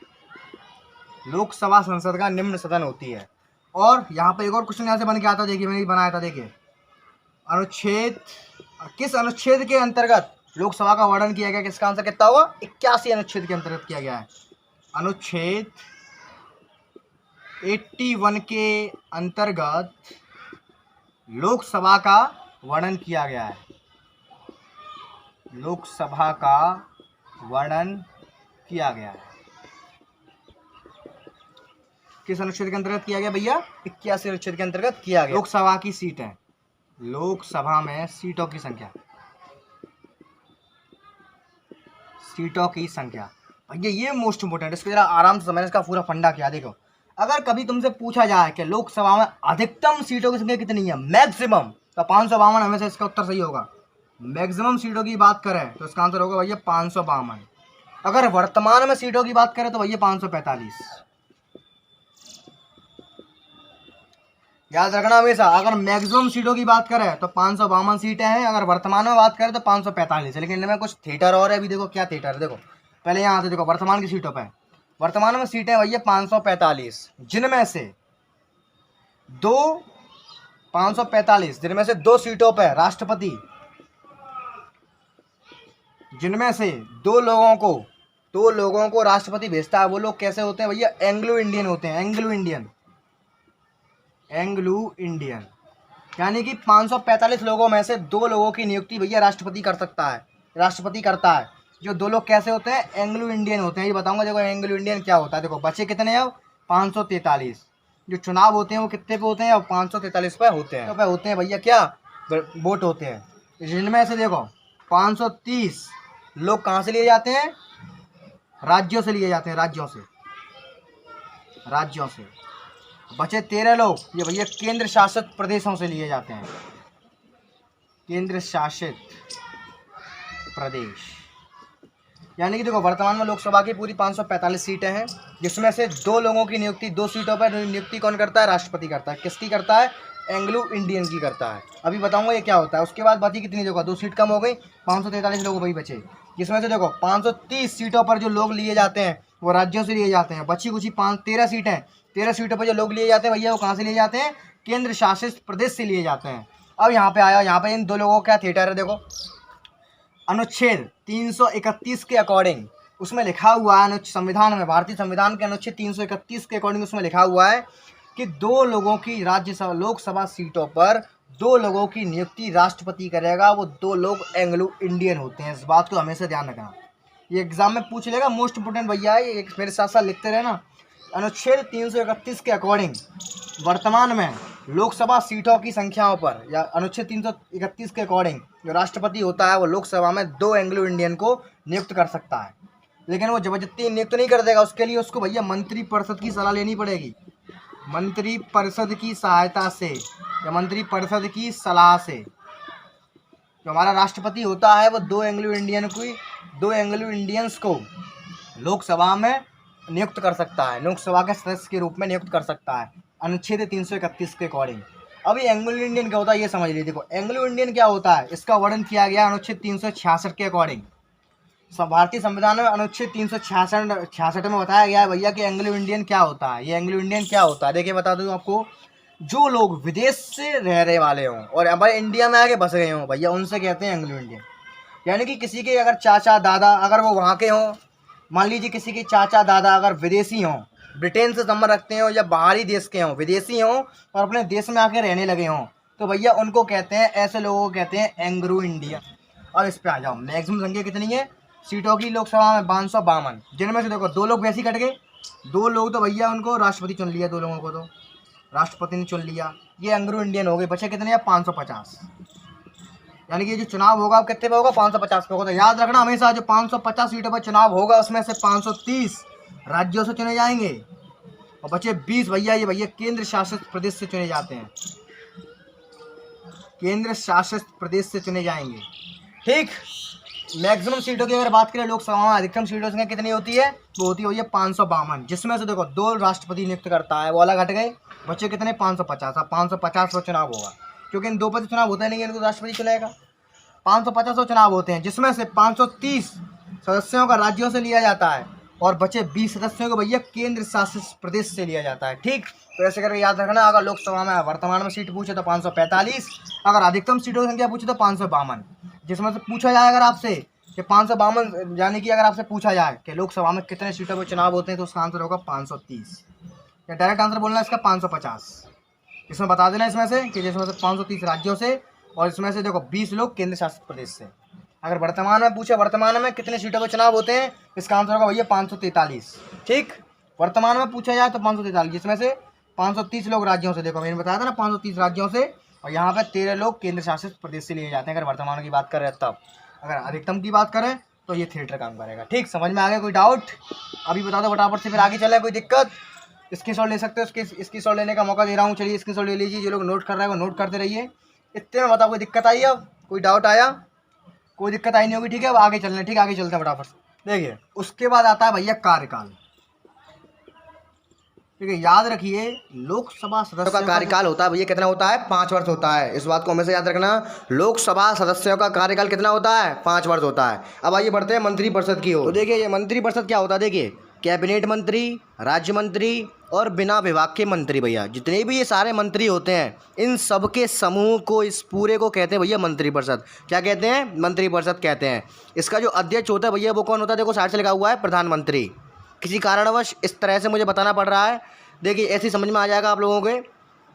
लोकसभा संसद का निम्न सदन होती है। और यहाँ पर एक और क्वेश्चन यहाँ से बन के आता है, देखिए मैंने बनाया था। देखिए अनुच्छेद, किस अनुच्छेद के अंतर्गत लोकसभा का वर्णन किया गया? किसका आंसर कितना हुआ? 81 अनुच्छेद के अंतर्गत किया गया है। अनुच्छेद 81 के अंतर्गत लोकसभा का वर्णन किया गया है। लोकसभा का वर्णन किया गया है किस अनुच्छेद के अंतर्गत किया गया भैया? 81 अनुच्छेद के अंतर्गत किया गया। लोकसभा की सीटें, लोकसभा में सीटों की संख्या, सीटों की संख्या भैया ये मोस्ट इंपोर्टेंट, इसको जरा आराम से समझना, इसका पूरा फंडा क्या। देखो अगर कभी तुमसे पूछा जाए कि लोकसभा में अधिकतम सीटों की संख्या कितनी है, मैक्सिमम, तो 552 हमेशा इसका उत्तर सही होगा। मैक्सिमम सीटों की बात करें तो इसका आंसर होगा भैया 552। अगर वर्तमान में सीटों की बात करें तो भैया 545। याद रखना हमेशा, अगर मैक्सिमम सीटों की बात करें तो 552 सीटें हैं, अगर वर्तमान में बात करें तो 545 है। लेकिन इनमें कुछ थिएटर और है, अभी देखो क्या थिएटर है। देखो पहले यहाँ से देखो वर्तमान की सीटों पे, वर्तमान में सीटें भैया 545, जिनमें से 545 जिनमें से 2 सीटों पर राष्ट्रपति, जिनमें से 2 लोगों को राष्ट्रपति भेजता है। वो लोग कैसे होते हैं भैया? एंग्लो इंडियन होते हैं। एंग्लो इंडियन यानी कि 545 लोगों में से 2 लोगों की नियुक्ति भैया राष्ट्रपति कर सकता है, राष्ट्रपति करता है। जो 2 लोग कैसे होते हैं? एंग्लो इंडियन होते हैं। ये बताऊंगा देखो एंग्लो इंडियन क्या होता है। देखो बचे कितने हैं? 543। जो चुनाव होते हैं वो कितने पे होते हैं? अब 543 पे होते हैं। तो पे होते हैं भैया क्या? वोट होते हैं। जिनमें से देखो 530 लोग कहाँ से लिए जाते हैं? राज्यों से लिए जाते हैं, राज्यों से। बचे 13 लोग ये भैया केंद्र शासित प्रदेशों से लिए जाते हैं, केंद्र शासित प्रदेश। यानी कि देखो वर्तमान में लोकसभा की पूरी 545 सीटें हैं, जिसमें से 2 लोगों की नियुक्ति, 2 सीटों पर नियुक्ति कौन करता है? राष्ट्रपति करता है। किसकी करता है? एंग्लो इंडियन की करता है। अभी बताऊंगा ये क्या होता है। उसके बाद बची कितनी? देखो 2 सीट कम हो गई, 543 लोग वही बचे, जिसमें से देखो 530 सीटों पर जो लोग लिए जाते हैं वो राज्यों से लिए जाते हैं। बची कुछ 13 सीटें, 13 सीटों पर जो लोग लिए जाते हैं भैया वो कहाँ से लिए जाते हैं? केंद्र शासित प्रदेश से लिए जाते हैं। अब यहाँ पे आया, यहाँ पे इन 2 लोगों का थिएटर है। देखो अनुच्छेद 331 के अकॉर्डिंग उसमें लिखा हुआ है, संविधान में, भारतीय संविधान के अनुच्छेद 331 के अकॉर्डिंग उसमें लिखा हुआ है कि 2 लोगों की राज्यसभा, लोकसभा सीटों पर 2 लोगों की नियुक्ति राष्ट्रपति करेगा। वो 2 लोग एंग्लो इंडियन होते हैं। इस बात को हमेशा ध्यान रखना, ये एग्जाम में पूछ लेगा, मोस्ट इंपोर्टेंट भैया है ये, मेरे साथ साथ लिखते रहना। अनुच्छेद 331 के अकॉर्डिंग वर्तमान में लोकसभा सीटों की संख्याओं पर, या अनुच्छेद 331 के अकॉर्डिंग जो राष्ट्रपति होता है वो लोकसभा में 2 एंग्लो इंडियन को नियुक्त कर सकता है। लेकिन वो जबरदस्ती नियुक्त नहीं कर देगा, उसके लिए उसको भैया मंत्रिपरिषद की सलाह लेनी पड़ेगी। मंत्रिपरिषद की सहायता से या मंत्रिपरिषद की सलाह से जो हमारा राष्ट्रपति होता है वो 2 एंग्लो इंडियंस को लोकसभा में नियुक्त कर सकता है, लोकसभा के सदस्य के रूप में नियुक्त कर सकता है, अनुच्छेद 331 के अकॉर्डिंग। अभी एंग्लो इंडियन क्या होता है ये समझ लीजिए। देखो एंग्लो इंडियन क्या होता है, इसका वर्णन किया गया अनुच्छेद 366 के अकॉर्डिंग। भारतीय संविधान में अनुच्छेद 366 में बताया गया है भैया कि एंग्लो इंडियन क्या होता है। ये एंग्लो इंडियन क्या होता है देखिए बता दूँ आपको, जो लोग विदेश से रहने वाले हों और हमारे इंडिया में आके बस गए हों भैया, उनसे कहते हैं एंग्लो इंडियन। यानी कि किसी के अगर चाचा दादा अगर वो वहाँ के हों, मान लीजिए किसी के चाचा दादा अगर विदेशी हों, ब्रिटेन से संबंध रखते हों या बाहरी देश के हों, विदेशी हों और अपने देश में आके रहने लगे हों, तो भैया उनको कहते हैं, ऐसे लोगों को कहते हैं एंग्लो इंडियन। अब इस पे आ जाओ, मैक्सिमम संख्या कितनी है सीटों की लोकसभा में? 552, जिनमें से देखो 2 लोग वैसे ही कट गए, 2 लोग तो भैया उनको राष्ट्रपति चुन लिया, 2 लोगों को तो राष्ट्रपति ने चुन लिया, ये एंग्लो इंडियन हो गए। बचे कितने हैं? 550। यानी कि जो चुनाव होगा कितने पे होगा? 550 पे होगा। तो याद रखना हमेशा, जो 550 सीटों पर चुनाव होगा उसमें से 530 राज्यों से चुने जाएंगे और बचे 20 भैया ये भैया केंद्र शासित प्रदेश से चुने जाते हैं, केंद्र शासित प्रदेश से चुने जाएंगे। ठीक, मैक्सिमम सीटों की अगर बात करें लोकसभा में, अधिकतम सीटों की कितनी होती है? वो होती है भैया 552, जिसमें से देखो 2 राष्ट्रपति नियुक्त करता है, वो अलग हट गए। बच्चे कितने? 550। अब 550 पर चुनाव होगा, क्योंकि इन 2 पर चुनाव होता नहीं है, इनको राष्ट्रपति चुनेगा। 550 चुनाव होते हैं, जिसमें से 530 सदस्यों का राज्यों से लिया जाता है और बचे 20 सदस्यों को भैया केंद्र शासित प्रदेश से लिया जाता है। ठीक, तो ऐसे करके याद रखना। अगर लोकसभा में वर्तमान में सीट पूछे तो 545, अगर अधिकतम सीटों की संख्या पूछे तो 552, जिसमें से पूछा जाए अगर आपसे कि 552, यानी कि अगर आपसे पूछा जाए कि लोकसभा में कितने सीटों पर चुनाव होते हैं तो उसका आंसर होगा 530, या डायरेक्ट आंसर बोलना इसका 550। इसमें बता देना इसमें से कि जिसमें से 530 राज्यों से, और इसमें से देखो 20 लोग केंद्र शासित प्रदेश से। अगर वर्तमान में पूछे वर्तमान में कितने सीटों पर चुनाव होते हैं, इसका आंसर होगा भैया 543। ठीक, वर्तमान में पूछा जाए तो 543, जिसमें से 530 लोग राज्यों से, देखो मैंने बताया था ना 530 राज्यों से, और यहाँ पे 13 लोग केंद्र शासित प्रदेश से लिए जाते हैं। अगर वर्तमान की बात करें तब, अगर अधिकतम की बात करें तो ये थिएटर काम करेगा। ठीक, समझ में आ गया? कोई डाउट अभी बता दो फटाफट से, फिर आगे चले। कोई दिक्कत? स्क्रीनशॉट ले सकते हो, स्क्रीनशॉट लेने का मौका दे रहा हूँ। चलिए स्क्रीनशॉट ले लीजिए, जो लोग नोट कर रहे हैं वो नोट करते रहिए। इतने में बताओ कोई दिक्कत आई? अब कोई डाउट आया? कोई दिक्कत आई नहीं होगी। ठीक है, अब आगे चलना। ठीक, आगे चलते हैं फटाफट से। देखिए उसके बाद आता है भैया कार्यकाल। ठीक है, याद रखिए लोकसभा सदस्यों का कार्यकाल होता है भैया कितना होता है? 5 वर्ष होता है। इस बात को हमेशा याद रखना, लोकसभा सदस्यों का कार्यकाल कितना होता है? 5 वर्ष होता है। अब आइए बढ़ते हैं मंत्रिपरिषद की ओर। तो देखिए ये मंत्रिपरिषद क्या होता है, देखिए कैबिनेट मंत्री, राज्य मंत्री और बिना विभाग के मंत्री। भैया जितने भी ये सारे मंत्री होते हैं, इन सब के समूह को, इस पूरे को कहते हैं भैया मंत्रिपरिषद। क्या कहते हैं? मंत्रिपरिषद कहते हैं। इसका जो अध्यक्ष होता है भैया वो कौन होता है? देखो साइड से लिखा हुआ है प्रधानमंत्री। किसी कारणवश इस तरह से मुझे बताना पड़ रहा है, देखिए ऐसे ही समझ में आ जाएगा आप लोगों के।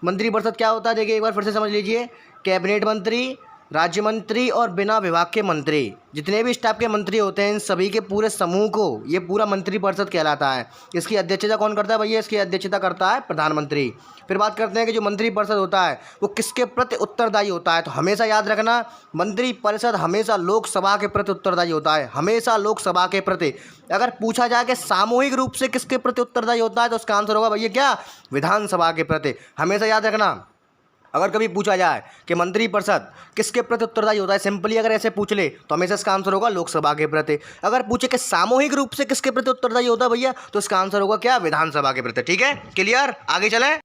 मंत्रिपरिषद क्या होता है देखिए एक बार फिर से समझ लीजिए, कैबिनेट मंत्री, राज्य मंत्री और बिना विभाग के मंत्री, जितने भी स्टाफ के मंत्री होते हैं, इन सभी के पूरे समूह को ये पूरा मंत्रिपरिषद कहलाता है। इसकी अध्यक्षता कौन करता है भैया? इसकी अध्यक्षता करता है प्रधानमंत्री। फिर बात करते हैं कि जो मंत्रिपरिषद होता है वो किसके प्रति उत्तरदायी होता है। तो हमेशा याद रखना, मंत्रिपरिषद हमेशा लोकसभा के प्रति उत्तरदायी होता है, हमेशा लोकसभा के प्रति। अगर पूछा जाए कि सामूहिक रूप से किसके प्रति उत्तरदायी होता है, तो उसका आंसर होगा भैया क्या? विधानसभा के प्रति। हमेशा याद रखना, अगर कभी पूछा जाए कि मंत्रिपरिषद किसके प्रति उत्तरदायी होता है, सिंपली अगर ऐसे पूछ ले तो हमेशा इसका आंसर होगा लोकसभा के प्रति। अगर पूछे कि सामूहिक रूप से किसके प्रति उत्तरदायी होता है भैया, तो इसका आंसर होगा क्या? विधानसभा के प्रति। ठीक है, क्लियर? आगे चलें।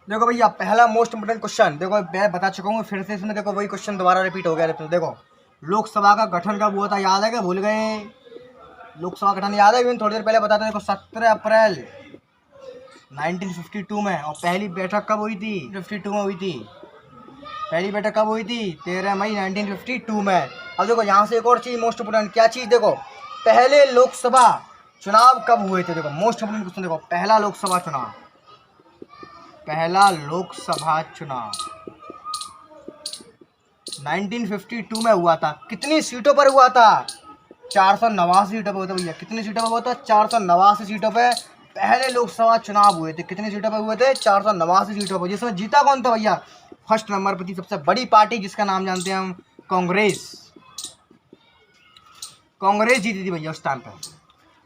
देखो भैया पहला मोस्ट इंपोर्टेंट क्वेश्चन, देखो मैं बता चुका हूँ, फिर से इसमें देखो वही क्वेश्चन दोबारा रिपीट हो गया। देखो लोकसभा का गठन कब हुआ था, याद है क्या? भूल गए? लोकसभा गठन याद है? थोड़ी देर पहले बताते। देखो 17 अप्रैल 1952 में। और पहली बैठक कब हुई थी? 52 में हुई थी। पहली बैठक कब हुई थी? 13 मई 1952 में। अब देखो यहाँ से एक और चीज़ मोस्ट इंपोर्टेंट, क्या चीज़? देखो पहले लोकसभा चुनाव कब हुए थे? देखो मोस्ट इंपोर्टेंट क्वेश्चन, देखो पहला लोकसभा चुनाव, पहला लोकसभा चुनाव 1952 में हुआ था। कितनी सीटों पर हुआ था? 489 सीटों पर हुआ था भैया। कितनी सीटों पर हुआ था? 489 सीटों पर पहले लोकसभा चुनाव हुए थे। कितनी सीटों पर हुए थे? 489 सीटों पर। जिसमें जीता कौन था भैया? फर्स्ट नंबर पर थी सबसे बड़ी पार्टी, जिसका नाम जानते हैं हम, कांग्रेस। कांग्रेस जीती थी भैया उस टाइम पर।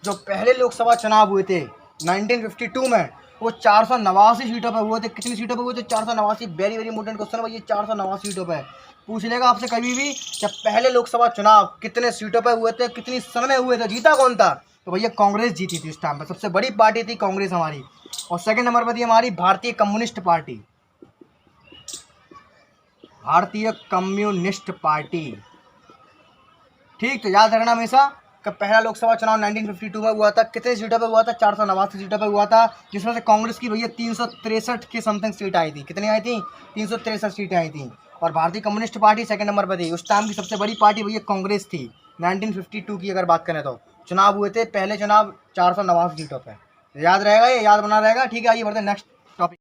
जो पहले लोकसभा चुनाव हुए थे 1952 में, वो 489 सीटों पर हुए थे। कितनी सीटों पर हुए थे? 489। वेरी वेरी इंपोर्टेंट क्वेश्चन है भैया, 489 सीटों पर। पूछ लेगा आपसे कभी भी, जब पहले लोकसभा चुनाव कितने सीटों पर हुए थे, कितनी सन में हुए थे, जीता कौन था? तो भैया कांग्रेस जीती थी उस टाइम पर। सबसे बड़ी पार्टी थी कांग्रेस हमारी। और सेकंड नंबर पर थी हमारी भारतीय कम्युनिस्ट पार्टी, भारतीय कम्युनिस्ट पार्टी। ठीक, तो याद रखना हमेशा कि पहला लोकसभा चुनाव 1952 में हुआ था। कितने सीटों पर हुआ था? 489 सीटों पर हुआ था, जिसमें से कांग्रेस की भैया 363 के समथिंग सीट आई थी। कितनी आई थी? 363 सीटें आई थी। और भारतीय कम्युनिस्ट पार्टी सेकंड नंबर पर थी। उस टाइम की सबसे बड़ी पार्टी भैया कांग्रेस थी। 1952 की अगर बात करें तो चुनाव हुए थे, पहले चुनाव 489 सीटों पर। याद रहेगा, ये याद बना रहेगा। ठीक है, आइए बढ़ते हैं नेक्स्ट टॉपिक।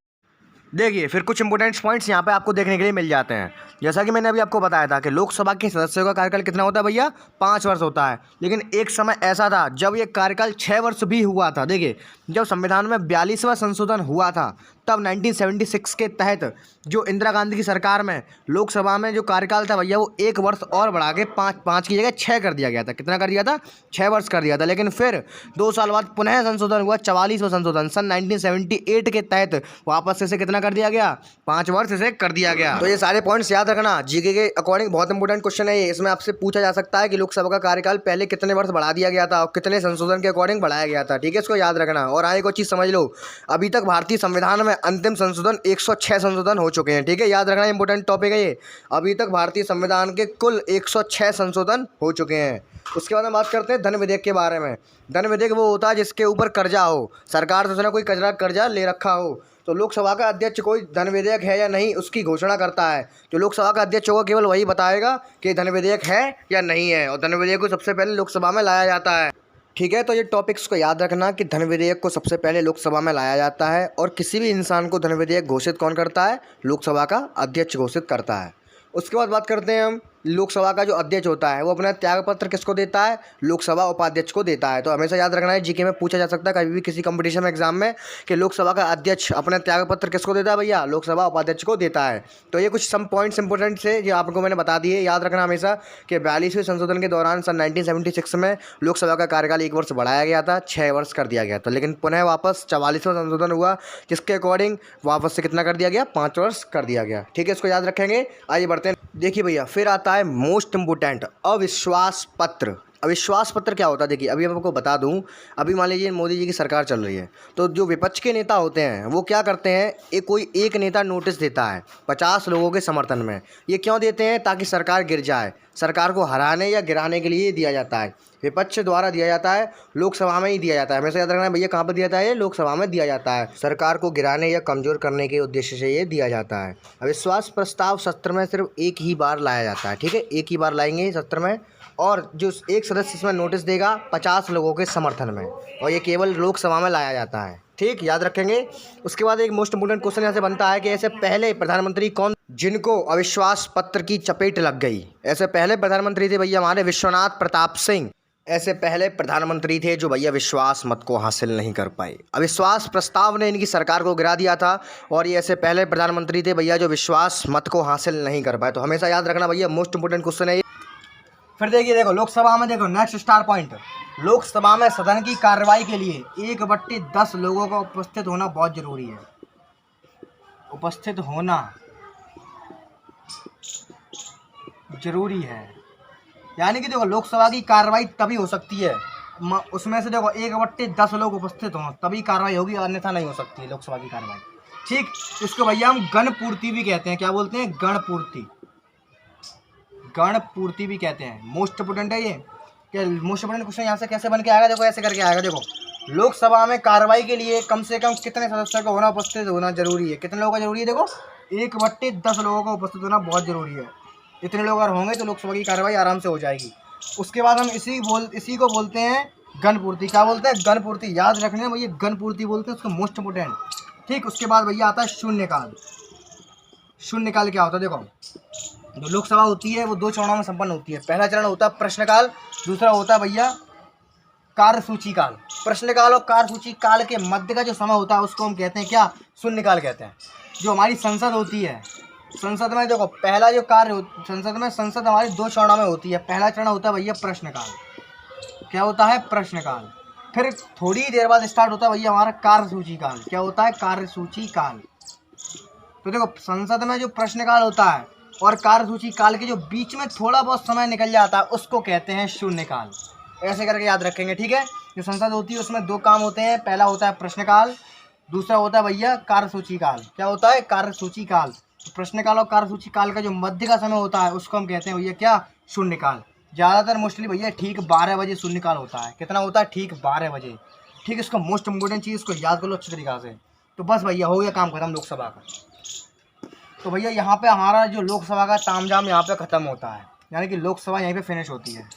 देखिए फिर कुछ इंपोर्टेंट पॉइंट्स यहाँ पे आपको देखने के लिए मिल जाते हैं। जैसा कि मैंने अभी आपको बताया था कि लोकसभा के सदस्यों का कार्यकाल कितना होता है भैया? 5 वर्ष होता है। लेकिन एक समय ऐसा था जब ये कार्यकाल 6 वर्ष भी हुआ था। देखिए जब संविधान में 42वां संशोधन हुआ था, तब 1976 के तहत जो इंदिरा गांधी की सरकार में लोकसभा में जो कार्यकाल था भैया, वो 1 वर्ष और बढ़ा के 5 की जगह 6 कर दिया गया था। कितना कर दिया था? 6 वर्ष कर दिया था। लेकिन फिर 2 साल बाद पुनः संशोधन हुआ, 44वां संशोधन सन 1978 के तहत वापस से कितना कर दिया गया? 5 वर्ष से कर दिया गया। तो ये सारे पॉइंट्स याद रखना, जीके के अकॉर्डिंग बहुत इंपॉर्टेंट क्वेश्चन है ये। इसमें आपसे पूछा जा सकता है कि लोकसभा का कार्यकाल पहले कितने वर्ष बढ़ा दिया गया था और कितने संशोधन के अकॉर्डिंग बढ़ाया गया था। ठीक है, इसको याद रखना। और आगे कोई चीज़ समझ लो, अभी तक भारतीय संविधान में अंतिम संशोधन 106 संशोधन हो चुके हैं। ठीक है, याद रखना, इंपॉर्टेंट टॉपिक है ये। अभी तक भारतीय संविधान के कुल 106 संशोधन हो चुके हैं। उसके बाद हम बात करते हैं धन विधेयक के बारे में। धन विधेयक वो होता है जिसके ऊपर कर्जा हो, सरकार से उसने कोई कर्जा ले रखा हो। तो लोकसभा का अध्यक्ष कोई धन विधेयक है या नहीं उसकी घोषणा करता है। जो लोकसभा का अध्यक्ष होगा केवल वही बताएगा कि धन विधेयक है या नहीं है। और धन विधेयक को सबसे पहले लोकसभा में लाया जाता है। ठीक है, तो ये टॉपिक्स को याद रखना कि धन विधेयक को सबसे पहले लोकसभा में लाया जाता है और किसी भी इंसान को धन विधेयक घोषित कौन करता है? लोकसभा का अध्यक्ष घोषित करता है। उसके बाद बात करते हैं हम लोकसभा का जो अध्यक्ष होता है वो अपना त्यागपत्र किसको देता है? लोकसभा उपाध्यक्ष को देता है। तो हमेशा याद रखना है, जीके में पूछा जा सकता है कभी भी किसी कंपटीशन में एग्जाम में कि लोकसभा का अध्यक्ष अपना त्यागपत्र किसको देता है? भैया लोकसभा उपाध्यक्ष को देता है। तो ये कुछ सम पॉइंट्स इंपॉर्टेंट थे जो आपको मैंने बता दिए। याद रखना हमेशा कि 42वें संशोधन के दौरान सन 1976 में लोकसभा का कार्यकाल 1 वर्ष बढ़ाया गया था, 6 वर्ष कर दिया गया था, लेकिन पुनः वापस 44वां संशोधन हुआ जिसके अकॉर्डिंग वापस से कितना कर दिया गया? 5 वर्ष कर दिया गया। ठीक है, इसको याद रखेंगे। आइए बढ़ते हैं। देखिए भैया, फिर आता है मोस्ट इम्पोर्टेंट अविश्वास पत्र। अविश्वास पत्र क्या होता है? देखिए अभी मैं आपको बता दूं, अभी मान लीजिए मोदी जी की सरकार चल रही है, तो जो विपक्ष के नेता होते हैं वो क्या करते हैं, कोई एक नेता नोटिस देता है 50 लोगों के समर्थन में। ये क्यों देते हैं? ताकि सरकार गिर जाए, सरकार को हराने या गिराने के लिए दिया जाता है, विपक्ष द्वारा दिया जाता है, लोकसभा में ही दिया जाता है। हमेशा याद रखना है भैया, कहाँ पर दिया जाता है? लोकसभा में दिया जाता है। सरकार को गिराने या कमज़ोर करने के उद्देश्य से ये दिया जाता है। अविश्वास प्रस्ताव सत्र में सिर्फ एक ही बार लाया जाता है। ठीक है, एक ही बार लाएंगे सत्र में, और जो एक सदस्य इसमें नोटिस देगा 50 लोगों के समर्थन में, और ये केवल लोकसभा में लाया जाता है। ठीक, याद रखेंगे। उसके बाद एक मोस्ट इंपोर्टेंट क्वेश्चन यहाँ से बनता है कि ऐसे पहले प्रधानमंत्री कौन जिनको अविश्वास पत्र की चपेट लग गई? ऐसे पहले प्रधानमंत्री थे भैया हमारे विश्वनाथ प्रताप सिंह। ऐसे पहले प्रधानमंत्री थे जो भैया विश्वास मत को हासिल नहीं कर पाए। अविश्वास प्रस्ताव ने इनकी सरकार को गिरा दिया था, और ये ऐसे पहले प्रधानमंत्री थे भैया जो विश्वास मत को हासिल नहीं कर पाए। तो हमेशा याद रखना भैया, मोस्ट इंपोर्टेंट क्वेश्चन है ये। फिर देखिए, देखो लोकसभा में, देखो नेक्स्ट स्टार पॉइंट, लोकसभा में सदन की कार्रवाई के लिए 1/10 लोगों का उपस्थित होना बहुत जरूरी है। उपस्थित होना जरूरी है, यानी कि देखो लोकसभा की कार्रवाई तभी हो सकती है, उसमें से देखो 1/10 लोग उपस्थित हों तभी कार्रवाई होगी, अन्यथा नहीं हो सकती है लोकसभा की कार्रवाई। ठीक, इसको भैया हम गण पूर्ति भी कहते हैं। क्या बोलते हैं? गण पूर्ति। गण पूर्ति भी कहते हैं। मोस्ट इंपोर्टेंट है ये, कि मोस्ट इंपोर्टेंट क्वेश्चन यहाँ से कैसे बन के आएगा? देखो ऐसे करके आएगा। देखो लोकसभा में कार्रवाई के लिए कम से कम कितने सदस्यों का होना उपस्थित होना जरूरी है? कितने लोगों का जरूरी है? देखो 1/10 लोगों का उपस्थित होना बहुत जरूरी है। इतने लोग अगर होंगे तो लोकसभा की कार्रवाई आराम से हो जाएगी। उसके बाद हम इसी को बोलते हैं गण पूर्ति। क्या बोलते हैं? गण पूर्ति। याद रखने भैया, गण पूर्ति बोलते हैं उसको, मोस्ट इंपोर्टेंट। ठीक, उसके बाद भैया आता है शून्यकाल। शून्यकाल क्या होता है? देखो जो लोकसभा होती है वो 2 चरणों में संपन्न होती है। पहला चरण होता है प्रश्नकाल, दूसरा होता है भैया कार्यसूची काल। प्रश्नकाल और कार्यसूची काल के मध्य का जो समय होता है उसको हम कहते हैं क्या? शून्यकाल कहते हैं। जो हमारी संसद होती है, संसद में देखो पहला जो कार्य, संसद हमारी 2 चरणों में होती है। पहला चरण होता है भैया प्रश्नकाल। क्या होता है? प्रश्नकाल। फिर थोड़ी देर बाद स्टार्ट होता है भैया हमारा कार्यसूची काल। क्या होता है? कार्यसूची काल। तो देखो संसद में जो प्रश्नकाल होता है और कार्यसूची काल के जो बीच में थोड़ा बहुत समय निकल जाता है उसको कहते हैं शून्यकाल। ऐसे करके याद रखेंगे। ठीक है, जो संसद होती है उसमें 2 काम होते हैं, पहला होता है प्रश्नकाल, दूसरा होता है भैया कार्यसूची काल। क्या होता है? कार्यसूची काल। तो प्रश्नकाल और कार्यसूची काल का जो मध्य का समय होता है उसको हम कहते हैं भैया क्या? शून्यकाल। ज़्यादातर मोस्टली भैया ठीक 12 बजे शून्यकाल होता है। कितना होता है? ठीक 12 बजे। ठीक, इसको मोस्ट इंपोर्टेंट चीज़ इसको याद कर लो अच्छी तरीक़ा से। तो बस भैया हो गया काम खत्म लोकसभा का। तो भैया यहाँ पे हमारा जो लोकसभा का तामझाम यहाँ पे ख़त्म होता है, यानी कि लोकसभा यहीं पे फिनिश होती है।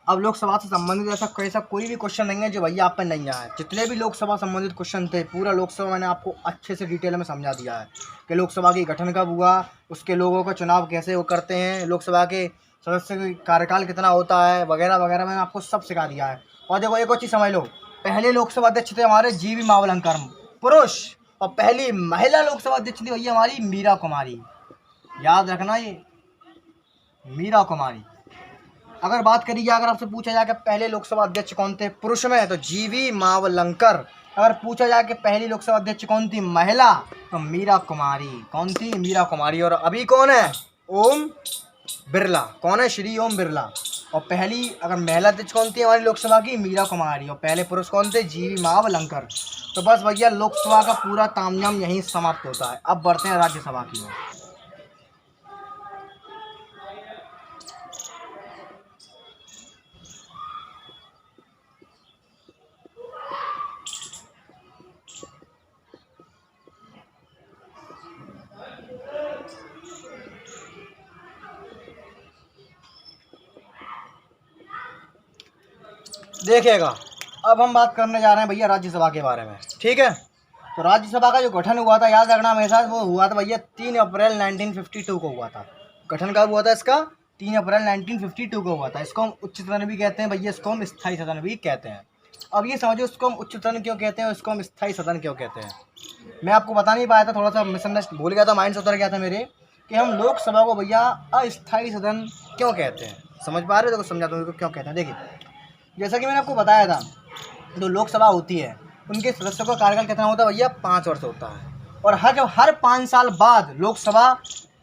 अब लोकसभा से संबंधित ऐसा कोई भी क्वेश्चन नहीं है जो भैया आप पे नहीं आया है। जितने भी लोकसभा संबंधित क्वेश्चन थे पूरा लोकसभा मैंने आपको अच्छे से डिटेल में समझा दिया है कि लोकसभा की गठन कब हुआ, उसके लोगों का चुनाव कैसे वो करते हैं, लोकसभा के सदस्य का कार्यकाल कितना होता है, वगैरह वगैरह मैंने आपको सब सिखा दिया है। और देखो एक और चीज़ समझ लो, पहले लोकसभा अध्यक्ष थे हमारे जीवी मावलंकर पुरुष, और पहली महिला लोकसभा अध्यक्ष थी भैया हमारी मीरा कुमारी। याद रखना ये, मीरा कुमारी। अगर बात करी जाए, अगर आपसे पूछा जाए कि पहले लोकसभा अध्यक्ष कौन थे पुरुष में, तो जीवी मावलंकर। अगर पूछा जाए कि पहली लोकसभा अध्यक्ष कौन थी महिला, तो मीरा कुमारी। कौन थी? मीरा कुमारी। और अभी कौन है? ओम बिरला। कौन है? श्री ओम बिरला। और पहली अगर महिला अध्यक्ष कौन थी हमारी लोकसभा की? मीरा कुमारी। और पहले पुरुष कौन थे? जीवी मावलंकर। तो बस भैया लोकसभा का पूरा तामझाम यहीं समाप्त होता है। अब बढ़ते हैं राज्यसभा की ओर। देखिएगा, अब हम बात करने जा रहे हैं भैया राज्यसभा के बारे में, ठीक है। तो राज्यसभा का जो गठन हुआ था, याद रखना हमेशा, वो हुआ था भैया 3 अप्रैल 1952 को हुआ था। गठन कब हुआ था इसका? 3 अप्रैल 1952 को हुआ था। इसको हम उच्च सदन भी कहते हैं भैया, इसको हम स्थायी सदन भी कहते हैं। अब ये समझो, इसको हम उच्च सदन क्यों कहते हैं, इसको हम स्थायी सदन क्यों कहते हैं। मैं आपको बता नहीं पाया था, थोड़ा सा मिसअंडरस्टैंड भूल गया था, माइंड से उतर गया था मेरे, कि हम लोकसभा को भैया अस्थायी सदन क्यों कहते हैं। समझ पा रहे हो? तो समझाता हूँ क्यों कहते हैं। देखिए, जैसा कि मैंने आपको बताया था, जो लोकसभा होती है उनके सदस्यों का कार्यकाल कितना होता है भैया? 5 वर्ष होता है। और हर 5 साल बाद लोकसभा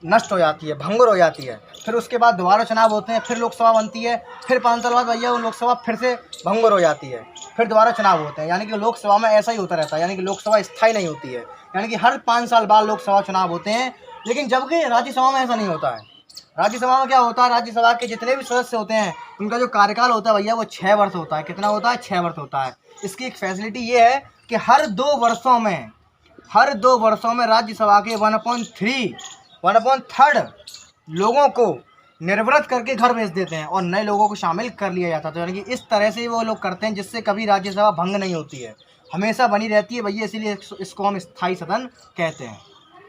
नष्ट हो जाती है, भंगुर हो जाती है। फिर उसके बाद दोबारा चुनाव होते हैं, फिर लोकसभा बनती है, फिर 5 साल बाद भैया वो लोकसभा फिर से भंगुर हो जाती है, फिर दोबारा चुनाव होते हैं। यानी कि लोकसभा में ऐसा ही होता रहता है, यानी कि लोकसभा स्थायी नहीं होती है। यानी कि हर 5 साल बाद लोकसभा चुनाव होते हैं। लेकिन जबकि राज्यसभा में ऐसा नहीं होता है। राज्यसभा में क्या होता है, राज्यसभा के जितने भी सदस्य होते हैं उनका जो कार्यकाल होता है भैया वो 6 वर्ष होता है। कितना होता है? 6 वर्ष होता है। इसकी एक फैसिलिटी ये है कि हर 2 वर्षों में राज्यसभा के 1/3 लोगों को निर्वृत्त करके घर भेज देते हैं और नए लोगों को शामिल कर लिया जाता है। तो यानी कि इस तरह से वो लोग करते हैं जिससे कभी राज्यसभा भंग नहीं होती है, हमेशा बनी रहती है भैया। इसीलिए इसको हम स्थायी सदन कहते हैं।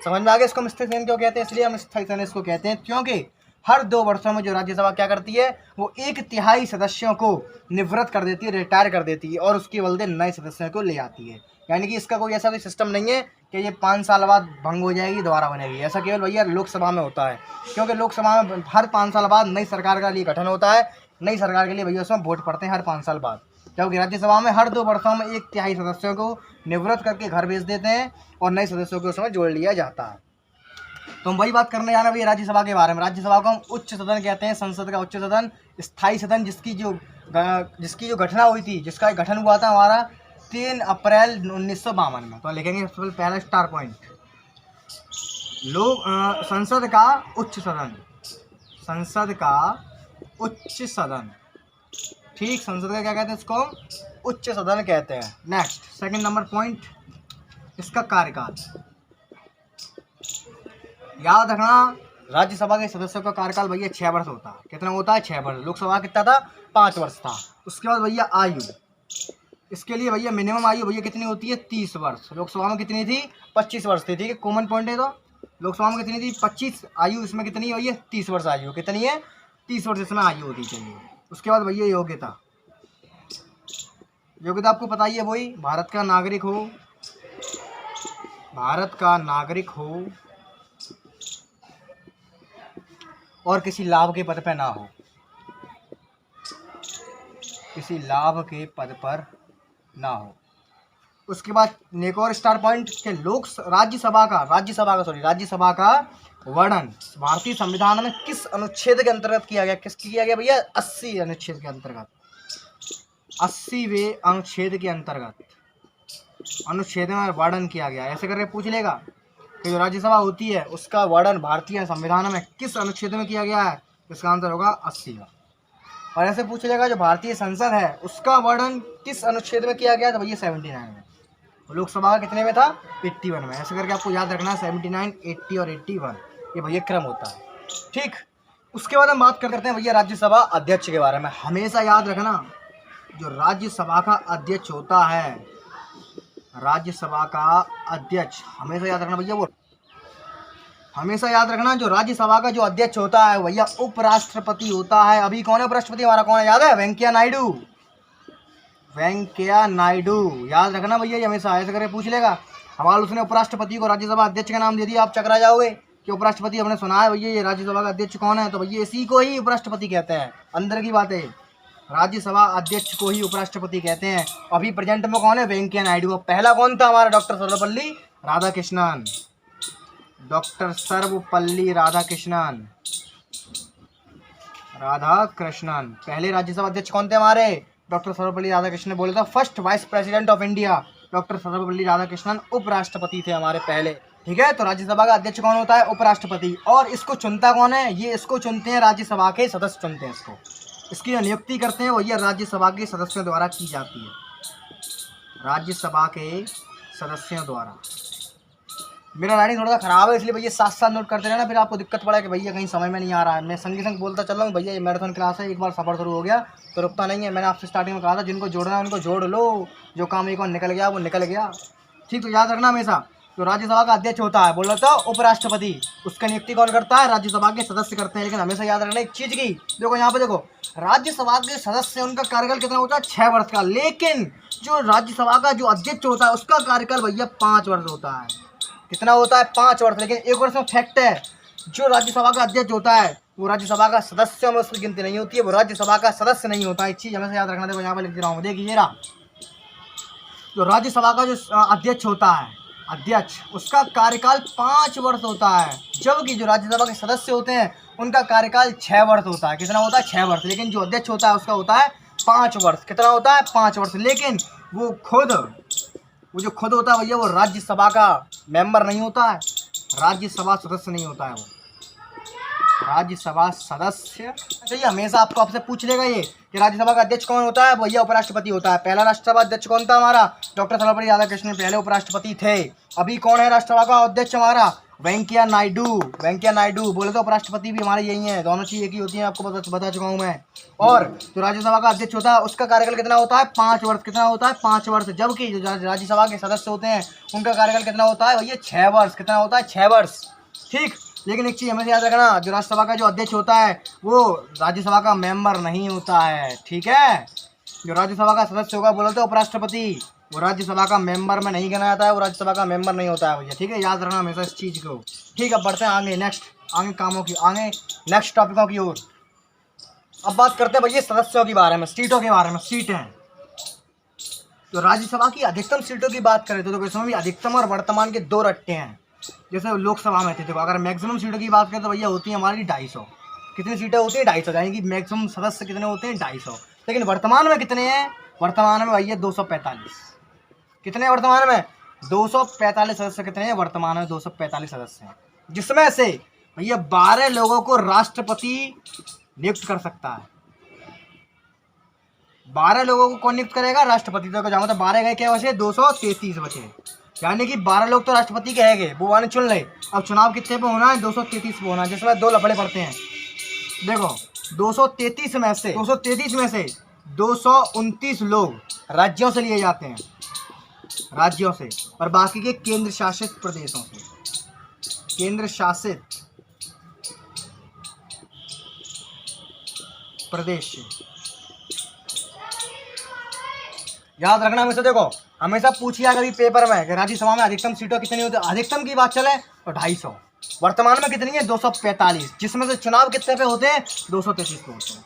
समझ में आ गया इसको हम स्थायी सदन क्यों कहते हैं? इसलिए हम स्थायी सदन इसको कहते हैं क्योंकि हर 2 वर्षों में जो राज्यसभा क्या करती है, वो 1/3 सदस्यों को निवृत्त कर देती है, रिटायर कर देती है और उसके बदले नए सदस्यों को ले आती है। यानी कि इसका कोई ऐसा कोई सिस्टम नहीं है कि ये 5 साल बाद भंग हो जाएगी, दोबारा बनेगी। ऐसा केवल भैया लोकसभा में होता है, क्योंकि लोकसभा में हर 5 साल बाद नई सरकार का लिए गठन होता है। नई सरकार के लिए भैया उसमें वोट पड़ते हैं हर 5 साल बाद। जबकि राज्यसभा में हर 2 वर्षों में 1/3 सदस्यों को निवृत्त करके घर भेज देते हैं और नए सदस्यों को उसमें जोड़ लिया जाता है। तो हम वही बात करने जा रहे हैं भैया राज्यसभा के बारे में। राज्यसभा को हम उच्च सदन कहते हैं, संसद का उच्च सदन। स्थायी सदन जिसकी जो घटना हुई थी, जिसका गठन हुआ था हमारा 3 अप्रैल 1952 में। तो लिखेंगे सबसे पहला स्टार पॉइंट, संसद का उच्च सदन। संसद का उच्च सदन, ठीक, संसद का क्या कहते हैं? इसको उच्च सदन कहते हैं। नेक्स्ट, सेकंड नंबर पॉइंट, इसका कार्यकाल। याद रखना, राज्यसभा के सदस्यों का कार्यकाल भैया 6 वर्ष होता है। कितना होता है? 6 वर्ष। लोकसभा कितना था? 5 वर्ष था। उसके बाद भैया आयु, इसके लिए भैया मिनिमम आयु भैया कितनी होती है? 30 वर्ष। लोकसभा में कितनी थी? 25 वर्ष थी, ठीक है, कॉमन पॉइंट है। तो लोकसभा में कितनी थी? 25 आयु, इसमें कितनी भैया? 30 वर्ष आयु। कितनी है? 30 वर्ष इसमें आयु होती चाहिए। उसके बाद भैया योग्यता। योग्यता आपको पता ही है, वही भारत का नागरिक हो और किसी लाभ के पद पर ना हो, किसी लाभ के पद पर ना हो। उसके बाद एक और स्टार पॉइंट के राज्यसभा का वर्णन भारतीय संविधान में किस अनुच्छेद के अंतर्गत किया गया? किसकी किया गया भैया? 80 अनुच्छेद के अंतर्गत। 80वें अनुच्छेद के अंतर्गत अनुच्छेद में वर्णन किया गया। ऐसे करके पूछ लेगा कि जो राज्यसभा होती है उसका वर्णन भारतीय संविधान में किस अनुच्छेद में किया गया है? इसका आंसर होगा 80 का। और ऐसे पूछ लेगा जो भारतीय संसद है उसका वर्णन किस अनुच्छेद में किया गया? तो भैया 79 में। लोकसभा का कितने में था? 81 में। ऐसे करके आपको याद रखना, 79, 80 और 81 ये भैया क्रम होता है, ठीक। उसके बाद हम बात करते हैं भैया राज्यसभा अध्यक्ष के बारे में। हमेशा याद रखना, जो राज्यसभा का अध्यक्ष होता है, राज्यसभा का अध्यक्ष, हमेशा याद रखना भैया, वो हमेशा याद रखना जो राज्यसभा का जो अध्यक्ष होता है भैया उपराष्ट्रपति होता है। अभी कौन है उपराष्ट्रपति हमारा? कौन है? याद है? वेंकैया नायडू। वेंकैया नायडू, याद रखना भैया, ये हमेशा ऐसे करके पूछ लेगा। हमारा उसने उपराष्ट्रपति को राज्यसभा अध्यक्ष का नाम दे दिया, आप चकरा जाओगे कि उपराष्ट्रपति हमने सुना है भैया, ये राज्यसभा का अध्यक्ष कौन है? तो भैया इसी को ही उपराष्ट्रपति कहते हैं। अंदर की बात है, राज्यसभा अध्यक्ष को ही उपराष्ट्रपति कहते हैं। अभी प्रेजेंट में कौन है? वेंकैया नायडू। पहला कौन था हमारा? डॉक्टर सर्वपल्ली राधाकृष्णन। डॉक्टर सर्वपल्ली राधाकृष्णन पहले राज्यसभा अध्यक्ष कौन थे हमारे? डॉक्टर सर्वपल्ली राधाकृष्णन। बोले था first vice president of India doctor Sarvepalli Radhakrishnan उपराष्ट्रपति थे हमारे पहले, ठीक है। तो राज्यसभा का अध्यक्ष कौन होता है? उपराष्ट्रपति। और इसको चुनता कौन है? ये इसको चुनते हैं राज्यसभा के सदस्य चुनते हैं इसको। इसकी जो नियुक्ति करते हैं वो ये राज्यसभा के सदस्यों द्वारा की जाती है। राज्यसभा के सदस्यों द्वारा मेरा राइटिंग थोड़ा सा खराब है, इसलिए भैया साथ साथ नोट करते रहना, फिर आपको दिक्कत पड़ा कि भैया कहीं समझ में नहीं आ रहा है। मैं संग संग बोलता चल रहा हूँ भैया, ये मैराथन क्लास है, एक बार सफर शुरू हो गया तो रुकता नहीं है। मैंने आपसे स्टार्टिंग में कहा था जिनको जोड़ना है उनको जोड़ लो, जो काम एक बार निकल गया वो निकल गया। ठीक, तो याद रखना हमेशा, जो राज्यसभा का अध्यक्ष होता है, बोल रहा था उपराष्ट्रपति, उसका नियुक्ति कौन करता है? राज्यसभा के सदस्य करते हैं। लेकिन हमेशा याद रखना एक चीज़ की, देखो यहाँ पे देखो, राज्यसभा के सदस्य उनका कार्यकाल कितना होता है? 6 वर्ष का। लेकिन जो राज्यसभा का जो अध्यक्ष होता है उसका कार्यकाल भैया 5 वर्ष होता है। कितना होता है? 5 वर्ष। लेकिन एक वर्ष में फैक्ट है, जो राज्यसभा का अध्यक्ष होता है वो राज्यसभा का सदस्यों में उसकी गिनती नहीं होती है, वो राज्यसभा का सदस्य नहीं होता है। एक चीज़ हमेशा याद रखना। देखो यहाँ पर लिख दे रहा हूँ, देखिए रहा, जो राज्यसभा का जो अध्यक्ष होता है, अध्यक्ष, उसका कार्यकाल 5 वर्ष होता है, जबकि जो राज्यसभा के सदस्य होते हैं उनका कार्यकाल 6 वर्ष होता है। कितना होता है? 6 वर्ष। लेकिन जो अध्यक्ष होता है उसका होता है 5 वर्ष। कितना होता है? 5 वर्ष। लेकिन वो जो खुद होता है भैया, वो राज्यसभा का मेंबर नहीं होता है, राज्यसभा सदस्य नहीं होता है, वो राज्यसभा सदस्य। तो ये हमेशा आपसे पूछ लेगा ये कि राज्यसभा का अध्यक्ष कौन होता है? भैया उपराष्ट्रपति होता है। पहला राष्ट्रसभा अध्यक्ष कौन था हमारा? डॉक्टर सर्वपल्ली राधाकृष्णन पहले उपराष्ट्रपति थे। अभी कौन है राष्ट्रसभा का अध्यक्ष हमारा? वेंकैया नायडू। वेंकैया नायडू बोले तो उपराष्ट्रपति भी हमारे यही हैं, दोनों चीज़ एक ही होती हैं, आपको बता चुका हूँ मैं। और जो राज्यसभा का अध्यक्ष होता है उसका कार्यकाल कितना होता है? 5 वर्ष। कितना होता है? 5 वर्ष। जबकि जो राज्यसभा के सदस्य होते हैं उनका कार्यकाल कितना होता है भैया? 6 वर्ष। कितना होता है? 6 वर्ष। ठीक, लेकिन एक चीज़ हमेशा याद रखना, जो राज्यसभा का जो अध्यक्ष होता है वो राज्यसभा का मेंबर नहीं होता है। ठीक है, जो राज्यसभा का सदस्य होगा, बोला तो उपराष्ट्रपति, वो राज्यसभा का मेंबर में नहीं गिना जाता है, वो राज्यसभा का मेंबर नहीं होता है भैया। ठीक है, याद रखना हमेशा इस चीज़ को। ठीक, अब बढ़ते हैं आगे नेक्स्ट टॉपिकों की ओर। अब बात करते हैं भैया सदस्यों के बारे में, सीटों के बारे में। सीटें, तो राज्यसभा की अधिकतम सीटों की बात करें तो देखो इसमें भी अधिकतम और वर्तमान के 2 रट्टे हैं। जैसे लोकसभा में थे, देखो अगर मैक्सिमम सीटों की बात करें तो भैया होती है हमारी 250। कितनी सीटें होती हैं? 250, यानी कि मैक्सिमम सदस्य कितने होते हैं? 250। लेकिन वर्तमान में कितने हैं? वर्तमान में भैया 245। कितने हैं वर्तमान में? 245 सदस्य। कितने हैं वर्तमान में? 245 सदस्य हैं, जिसमें से भैया 12 लोगों को राष्ट्रपति नियुक्त कर सकता है। 12 लोगों को कौन नियुक्त करेगा? राष्ट्रपति। तो जहाँ मतलब 12 गए, क्या बचे? 233 बचे, यानी कि 12 लोग तो राष्ट्रपति के हैं, वो वाले चुन ले। अब चुनाव कितने पे होना है? 233 पे होना है, जिसमें 2 लफड़े पड़ते हैं। देखो 233 में से 229 लोग राज्यों से लिए जाते हैं, राज्यों से, और बाकी के केंद्र शासित प्रदेशों से, केंद्र शासित प्रदेश से। याद रखना हमेशा, देखो हमेशा पूछिए कभी पेपर में कि राज्यसभा में अधिकतम सीटों कितनी होती है। अधिकतम की बात चले तो 250। वर्तमान में कितनी है? 245, जिसमें से चुनाव कितने पे होते हैं? 233 पे होते हैं।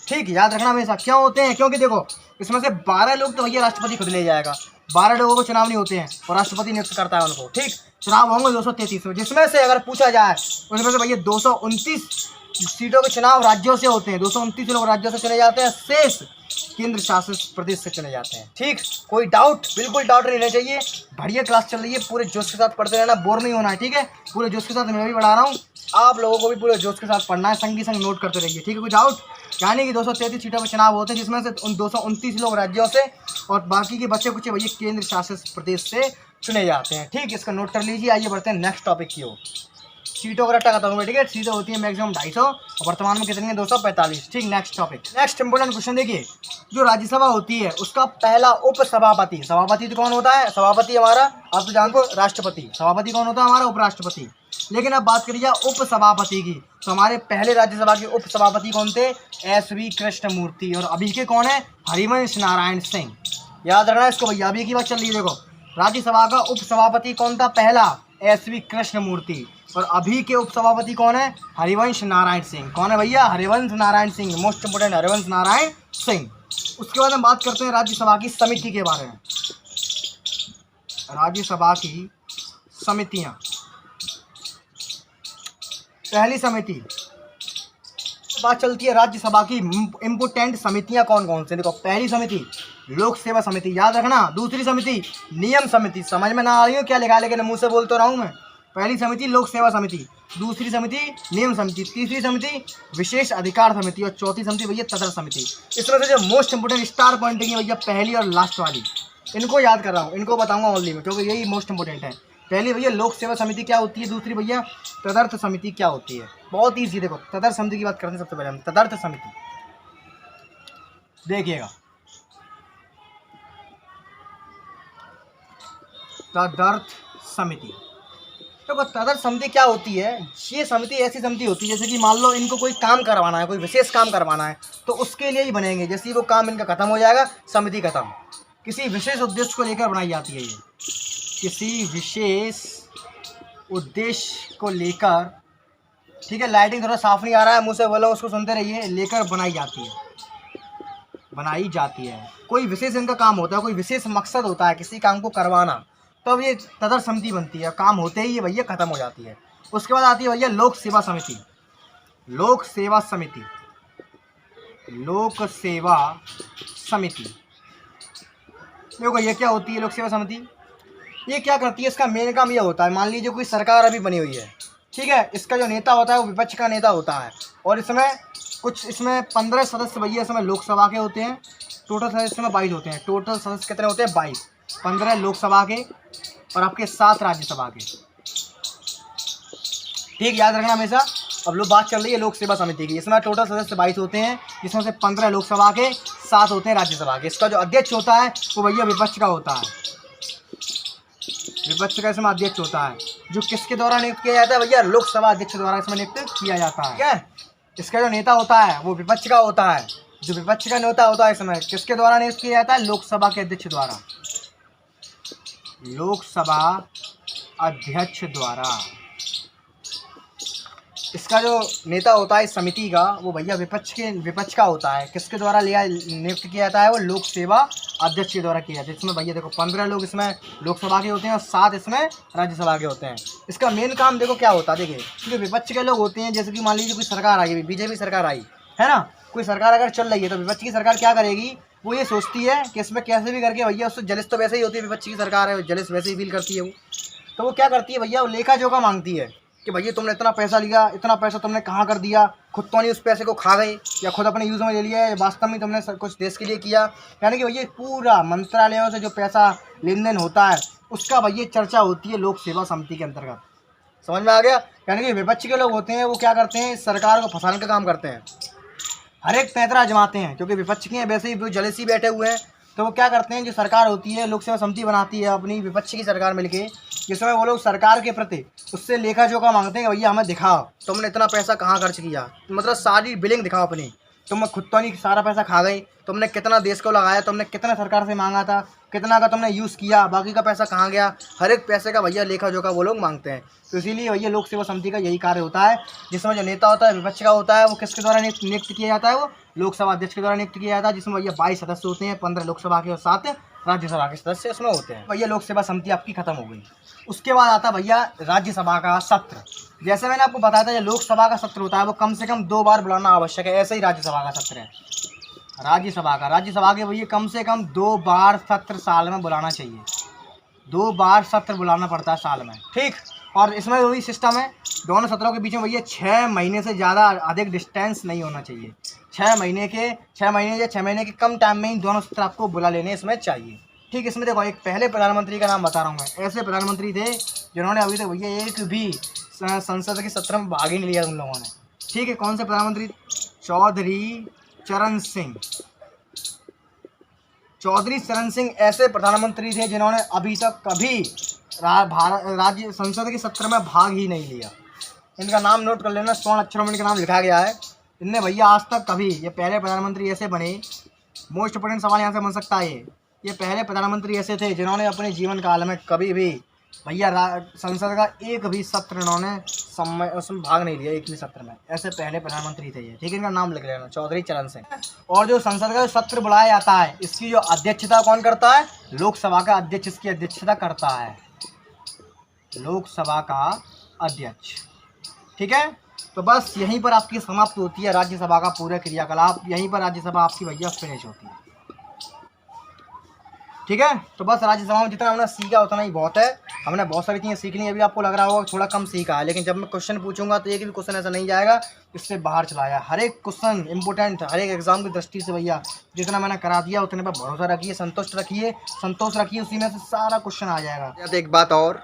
ठीक, याद रखना हमेशा। क्यों होते हैं? क्योंकि देखो इसमें से 12 लोग तो भैया राष्ट्रपति खुद ले जाएगा, 12 लोगों को चुनाव नहीं होते हैं और राष्ट्रपति नियुक्त करता है उनको। ठीक, चुनाव होंगे 233 में, जिसमें से अगर पूछा जाए उसमें से भैया 229 सीटों के चुनाव राज्यों से होते हैं, 229 लोग राज्यों से चुने जाते हैं, शेष केंद्र शासित प्रदेश से चुने जाते हैं। ठीक, कोई डाउट? बिल्कुल डाउट नहीं रहना चाहिए। बढ़िया क्लास चल रही है, पूरे जोश के साथ पढ़ते रहना, बोर नहीं होना है। ठीक है, पूरे जोश के साथ मैं भी पढ़ा रहा हूँ, आप लोगों को भी पूरे जोश के साथ पढ़ना है, संगी संग नोट करते रहिए। ठीक है, कोई डाउट? यानी कि 233 सीटों पर चुनाव होते हैं, जिसमें से उन 229 लोग राज्यों से और बाकी के बच्चे कुछ भैया केंद्र शासित प्रदेश से चुने जाते हैं। ठीक, इसका नोट कर लीजिए। आइए बढ़ते हैं नेक्स्ट टॉपिक की ओर। सीटों का रट्टा करता हूँ। ठीक है, सीटें होती हैं मैक्सिमम 250 और वर्तमान में कितनी है? 245। ठीक, next topic, next important question देखिए, जो राज्यसभा होती है उसका पहला उपसभापति, सभापति तो कौन होता है? सभापति हमारा आप तो जानते हो राष्ट्रपति। सभापति कौन होता है? हमारा उपराष्ट्रपति। लेकिन अब बात करिए उपसभापति की, तो हमारे पहले राज्यसभा के उपसभापति कौन थे? SV कृष्णमूर्ति। और अभी के कौन है? हरिवंश नारायण सिंह। याद रखना इसको भैया, अभी की बात चल रही है। देखो राज्यसभा का उपसभापति कौन था? पहला SV कृष्णमूर्ति, और अभी के उपसभापति कौन है? हरिवंश नारायण सिंह। कौन है भैया? Harivansh Narayan Singh, most important Harivansh Narayan Singh. उसके बाद हम बात करते हैं राज्यसभा की समिति के बारे में। राज्यसभा की समितियां, पहली समिति बात चलती है राज्यसभा की इम्पोर्टेंट समितियां कौन कौन से। देखो पहली समिति लोक सेवा समिति, याद रखना। दूसरी समिति नियम समिति, समझ में ना आ रही हो क्या लिखा है लेकिन मुंह से बोल तो रहा हूँ मैं। पहली समिति लोक सेवा समिति, दूसरी समिति नियम समिति, तीसरी समिति विशेष अधिकार समिति और चौथी समिति भैया तंत्र समिति। इसमें से जो मोस्ट इंपोर्टेंट स्टार पॉइंट है भैया पहली और लास्ट वाली, इनको याद कर रहा हूँ, इनको बताऊंगा ओनली में, क्योंकि यही मोस्ट इंपोर्टेंट है। पहली भैया लोक सेवा समिति क्या होती है, दूसरी भैया तदर्थ समिति क्या होती है। बहुत ईजी, देखो तदर्थ समिति की बात करते हैं सबसे पहले हम। तदर्थ समिति देखिएगा, तदर्थ समिति। तो तदर्थ समिति क्या होती है, ये समिति ऐसी समिति होती है जैसे कि मान लो इनको कोई काम करवाना है, कोई विशेष काम करवाना है, तो उसके लिए ही बनेंगे। जैसे ही वो काम इनका खत्म हो जाएगा, समिति खत्म। किसी विशेष उद्देश्य को लेकर बनाई जाती है ये, किसी विशेष उद्देश्य को लेकर, ठीक है। लाइटिंग थोड़ा साफ नहीं आ रहा है, मुँह से बोलो, उसको सुनते रहिए। लेकर बनाई जाती है, कोई विशेष इनका काम होता है, कोई विशेष मकसद होता है किसी काम को करवाना, तो अब ये तदर्थ समिति बनती है। काम होते ही ये भैया ख़त्म हो जाती है। उसके बाद आती है भैया लोक सेवा समिति। लोक सेवा समिति, लोक सेवा समिति देखो ये क्या होती है। लोक सेवा समिति ये क्या करती है, इसका मेन काम ये होता है, मान लीजिए कोई सरकार अभी बनी हुई है, ठीक है। इसका जो नेता होता है वो विपक्ष का नेता होता है, और इसमें 15 सदस्य भैया इसमें लोकसभा के होते हैं। टोटल सदस्य इसमें 22 होते हैं। टोटल सदस्य कितने होते हैं, 22। 15 लोकसभा के और आपके 7 राज्यसभा के, ठीक, याद रखना हमेशा। अब लोग बात चल रही है लोक सेवा समिति की। इसमें टोटल सदस्य 22 होते हैं, जिसमें से 15 लोकसभा के, 7 होते हैं राज्यसभा के। इसका जो अध्यक्ष होता है वो भैया विपक्ष का होता है। विपक्ष का इसमें अध्यक्ष होता है, जो किसके द्वारा नियुक्त किया जाता है भैया, लोकसभा अध्यक्ष द्वारा इसमें नियुक्त किया जाता है, ठीक है। इसका जो नेता होता है वो विपक्ष का होता है। जो विपक्ष का नेता होता है इसमें किसके द्वारा नियुक्त किया जाता है, लोकसभा के अध्यक्ष द्वारा, लोकसभा अध्यक्ष द्वारा। इसका जो नेता होता है इस समिति का वो भैया विपक्ष का होता है। किसके द्वारा नियुक्त किया जाता है, वो लोक सेवा अध्यक्ष के द्वारा किया जाता है। इसमें भैया देखो 15 लोग इसमें लोकसभा के होते हैं और 7 इसमें राज्यसभा के होते हैं। इसका मेन काम देखो क्या होता है, देखिए जो विपक्ष के लोग होते हैं, जैसे कि मान लीजिए कोई सरकार आई, बीजेपी सरकार आई है ना, कोई सरकार अगर चल रही है तो विपक्ष की सरकार क्या करेगी, वो ये सोचती है कि इसमें कैसे भी करके भैया, उससे जलिस तो वैसे ही होती है, विपक्ष की सरकार है, जलिस वैसे ही फील करती है वो। तो वो क्या करती है भैया, वो लेखा जोखा मांगती है कि भैया तुमने इतना पैसा लिया, इतना पैसा तुमने कहाँ कर दिया, खुद तो नहीं उस पैसे को खा गए, या खुद अपने यूज़ में ले लिया, या वास्तव में तुमने कुछ देश के लिए किया। यानी कि भैया पूरा मंत्रालयों से जो पैसा लेन देन होता है उसका भैया चर्चा होती है लोक सेवा समिति के अंतर्गत। समझ में आ गया। यानी कि विपक्ष के लोग होते हैं वो क्या करते हैं, सरकार को फंसाने का काम करते हैं, हर एक पैंतरा आजमाते हैं, क्योंकि विपक्ष के हैं वैसे ही वो जलेस ही बैठे हुए हैं। तो वो क्या करते हैं, जो सरकार होती है लोक सेवा समिति बनाती है अपनी विपक्ष की सरकार मिलके, जिसमें वो लोग सरकार के प्रति उससे लेखा जोखा मांगते हैं कि भैया हमें दिखाओ तुमने इतना पैसा कहाँ खर्च किया, मतलब सारी बिलिंग दिखाओ अपनी, तुम खुद तो नहीं सारा पैसा खा गए, तुमने कितना देश को लगाया, तुमने कितना सरकार से मांगा था, कितना का तुमने यूज़ किया, बाकी का पैसा कहाँ गया, हर एक पैसे का भैया लेखा जोखा वो लोग मांगते हैं। तो इसीलिए भैया लोक सेवा समिति का यही कार्य होता है, जिसमें जो नेता होता है विपक्ष का होता है, वो किसके द्वारा नियुक्त किया जाता है, वो लोकसभा अध्यक्ष के द्वारा नियुक्त किया जाता है, जिसमें भैया 22 सदस्य होते हैं, 15 लोकसभा के और 7 राज्यसभा के सदस्य उसमें होते हैं। भैया लोक सेवा समिति आपकी खत्म हो गई। उसके बाद आता भैया राज्यसभा का सत्र। जैसे मैंने आपको बताया था, जो लोकसभा का सत्र होता है वो कम से कम 2 बार बुलाना आवश्यक है, ऐसे ही राज्यसभा का सत्र है। राज्यसभा के भैया कम से कम 2 बार सत्र साल में बुलाना चाहिए, 2 बार सत्र बुलाना पड़ता है साल में, ठीक। और इसमें वही सिस्टम है, दोनों सत्रों के बीच में भैया 6 महीने से ज़्यादा अधिक डिस्टेंस नहीं होना चाहिए। 6 महीने या 6 महीने के कम टाइम में ही दोनों सत्र आपको बुला लेने इसमें चाहिए, ठीक। इसमें देखो एक पहले प्रधानमंत्री का नाम बता रहा हूँ मैं। ऐसे प्रधानमंत्री थे जिन्होंने अभी तक भैया एक भी संसद के सत्र में भाग ही नहीं लिया उन लोगों ने, ठीक है। कौन से प्रधानमंत्री, चौधरी चरण सिंह ऐसे प्रधानमंत्री थे जिन्होंने अभी तक कभी राज्य संसद के सत्र में भाग ही नहीं लिया। इनका नाम नोट कर लेना, स्वर्ण अक्षरों में इनका नाम लिखा गया है। इनने भैया आज तक कभी, ये पहले प्रधानमंत्री ऐसे बने, मोस्ट इंपोर्टेंट सवाल यहाँ से बन सकता है, ये पहले प्रधानमंत्री ऐसे थे जिन्होंने अपने जीवन काल में कभी भी भैया संसद का एक भी सत्र इन्होंने उसमें भाग नहीं लिया, एक भी सत्र में। ऐसे पहले प्रधानमंत्री थे ये, ठीक है। इनका नाम लिख लेना, चौधरी चरण सिंह। और जो संसद का सत्र बुलाया जाता है, इसकी जो अध्यक्षता कौन करता है, लोकसभा का अध्यक्ष इसकी अध्यक्षता करता है, लोकसभा का अध्यक्ष, ठीक है। तो बस यहीं पर आपकी समाप्त होती है राज्यसभा का पूरा क्रियाकलाप, यहीं पर राज्यसभा आपकी भैया फिनिश होती है, ठीक है। तो बस राज्यसभा में जितना हमने सीखा उतना ही बहुत है, हमने बहुत सारी चीज़ें सीख ली। अभी आपको लग रहा होगा थोड़ा कम सीखा है, लेकिन जब मैं क्वेश्चन पूछूंगा तो एक भी क्वेश्चन ऐसा नहीं जाएगा इससे बाहर चला जाए। हर एक क्वेश्चन इंपॉर्टेंट, हर एक एग्जाम की दृष्टि से भैया जितना मैंने करा दिया उतने पर भरोसा रखिए, संतोष रखिए, उसी में से सारा क्वेश्चन आ जाएगा। एक बात और,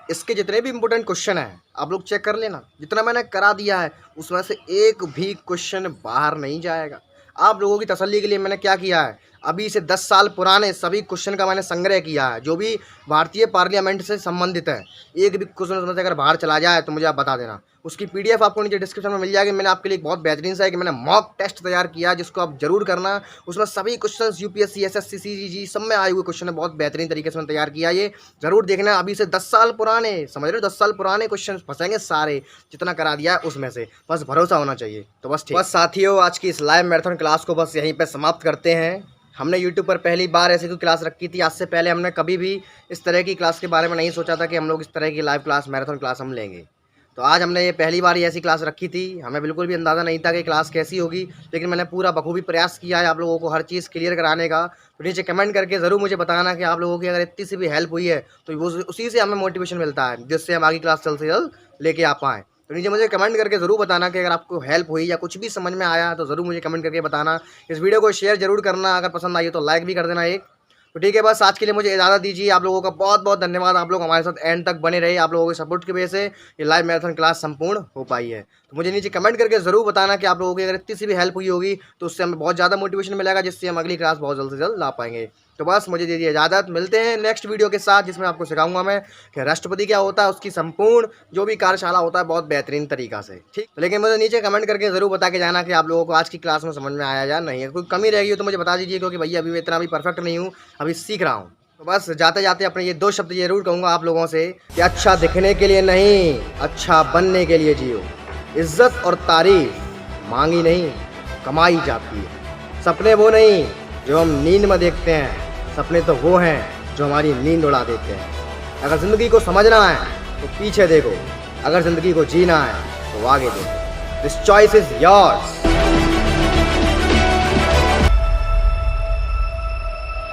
इसके जितने भी इंपॉर्टेंट क्वेश्चन हैं आप लोग चेक कर लेना, जितना मैंने करा दिया है उसमें से एक भी क्वेश्चन बाहर नहीं जाएगा। आप लोगों की तसल्ली के लिए मैंने क्या किया है, अभी से 10 साल पुराने सभी क्वेश्चन का मैंने संग्रह किया है जो भी भारतीय पार्लियामेंट से संबंधित है। एक भी क्वेश्चन उसमें से अगर बाहर चला जाए तो मुझे आप बता देना। उसकी पीडीएफ आपको नीचे डिस्क्रिप्शन में मिल जाएगी। मैंने आपके लिए एक बहुत बेहतरीन सा है कि मैंने मॉक टेस्ट तैयार किया है जिसको आप जरूर करना। उसमें सभी क्वेश्चन यूपीएससी, एसएससी, सीजीजी सब में आए हुए क्वेश्चन है, बहुत बेहतरीन तरीके से मैंने तैयार किया। ये जरूर देखना। अभी से 10 साल पुराने, समझ रहे हो, 10 साल पुराने क्वेश्चन फंसेंगे सारे, जितना करा दिया है उसमें से, बस भरोसा होना चाहिए। तो बस ठीक, बस साथियों आज की इस लाइव मैराथन क्लास को बस यहीं पर समाप्त करते हैं। हमने YouTube पर पहली बार ऐसी कोई क्लास रखी थी। आज से पहले हमने कभी भी इस तरह की क्लास के बारे में नहीं सोचा था कि हम लोग इस तरह की लाइव क्लास, मैराथन क्लास हम लेंगे। तो आज हमने ये पहली बार ही ऐसी क्लास रखी थी। हमें बिल्कुल भी अंदाज़ा नहीं था कि क्लास कैसी होगी, लेकिन मैंने पूरा बखूबी प्रयास किया है आप लोगों को हर चीज़ क्लियर कराने का। तो नीचे कमेंट करके ज़रूर मुझे बताना कि आप लोगों की अगर इतनी सी भी हेल्प हुई है तो वो उसी से हमें मोटिवेशन मिलता है, जिससे हम आगे क्लास जल्द से जल्द लेके आ पाएँ। तो नीचे मुझे कमेंट करके ज़रूर बताना कि अगर आपको हेल्प हुई या कुछ भी समझ में आया तो ज़रूर मुझे कमेंट करके बताना। इस वीडियो को शेयर ज़रूर करना, अगर पसंद आई तो लाइक भी कर देना एक। तो ठीक है, बस आज के लिए मुझे इजाज़त दीजिए। आप लोगों का बहुत बहुत धन्यवाद, आप लोग हमारे साथ एंड तक बने रहे। आप लोगों के सपोर्ट की वजह से ये लाइव मैराथन क्लास संपूर्ण हो पाई है। तो मुझे नीचे कमेंट करके ज़रूर बताना कि आप लोगों की अगर इतनी सी भी हेल्प हुई होगी तो उससे हमें बहुत ज़्यादा मोटिवेशन मिलेगा, जिससे हम अगली क्लास बहुत जल्द से जल्द ला पाएंगे। तो बस मुझे दीजिए इजाज़त, मिलते हैं नेक्स्ट वीडियो के साथ, जिसमें आपको सिखाऊंगा मैं कि राष्ट्रपति क्या होता है, उसकी संपूर्ण जो भी कार्यशाला होता है बहुत बेहतरीन तरीका से। ठीक, लेकिन मुझे नीचे कमेंट करके ज़रूर बता के जाना कि आप लोगों को आज की क्लास में समझ में आया या नहीं है। कोई कमी रह गई हो तो मुझे बता दीजिए, क्योंकि भैया अभी मैं इतना भी परफेक्ट नहीं हूँ, अभी सीख रहा हूँ। तो बस जाते जाते अपने ये 2 शब्द जरूर कहूँगा आप लोगों से कि अच्छा दिखने के लिए नहीं, अच्छा बनने के लिए जियो। इज्जत और तारीफ मांगी नहीं, कमाई जाती है। सपने वो नहीं जो हम नींद में देखते हैं, सपने तो वो हैं जो हमारी नींद उड़ा देते हैं। अगर ज़िंदगी को समझना है तो पीछे देखो, अगर ज़िंदगी को जीना है तो आगे देखो। This choice is yours.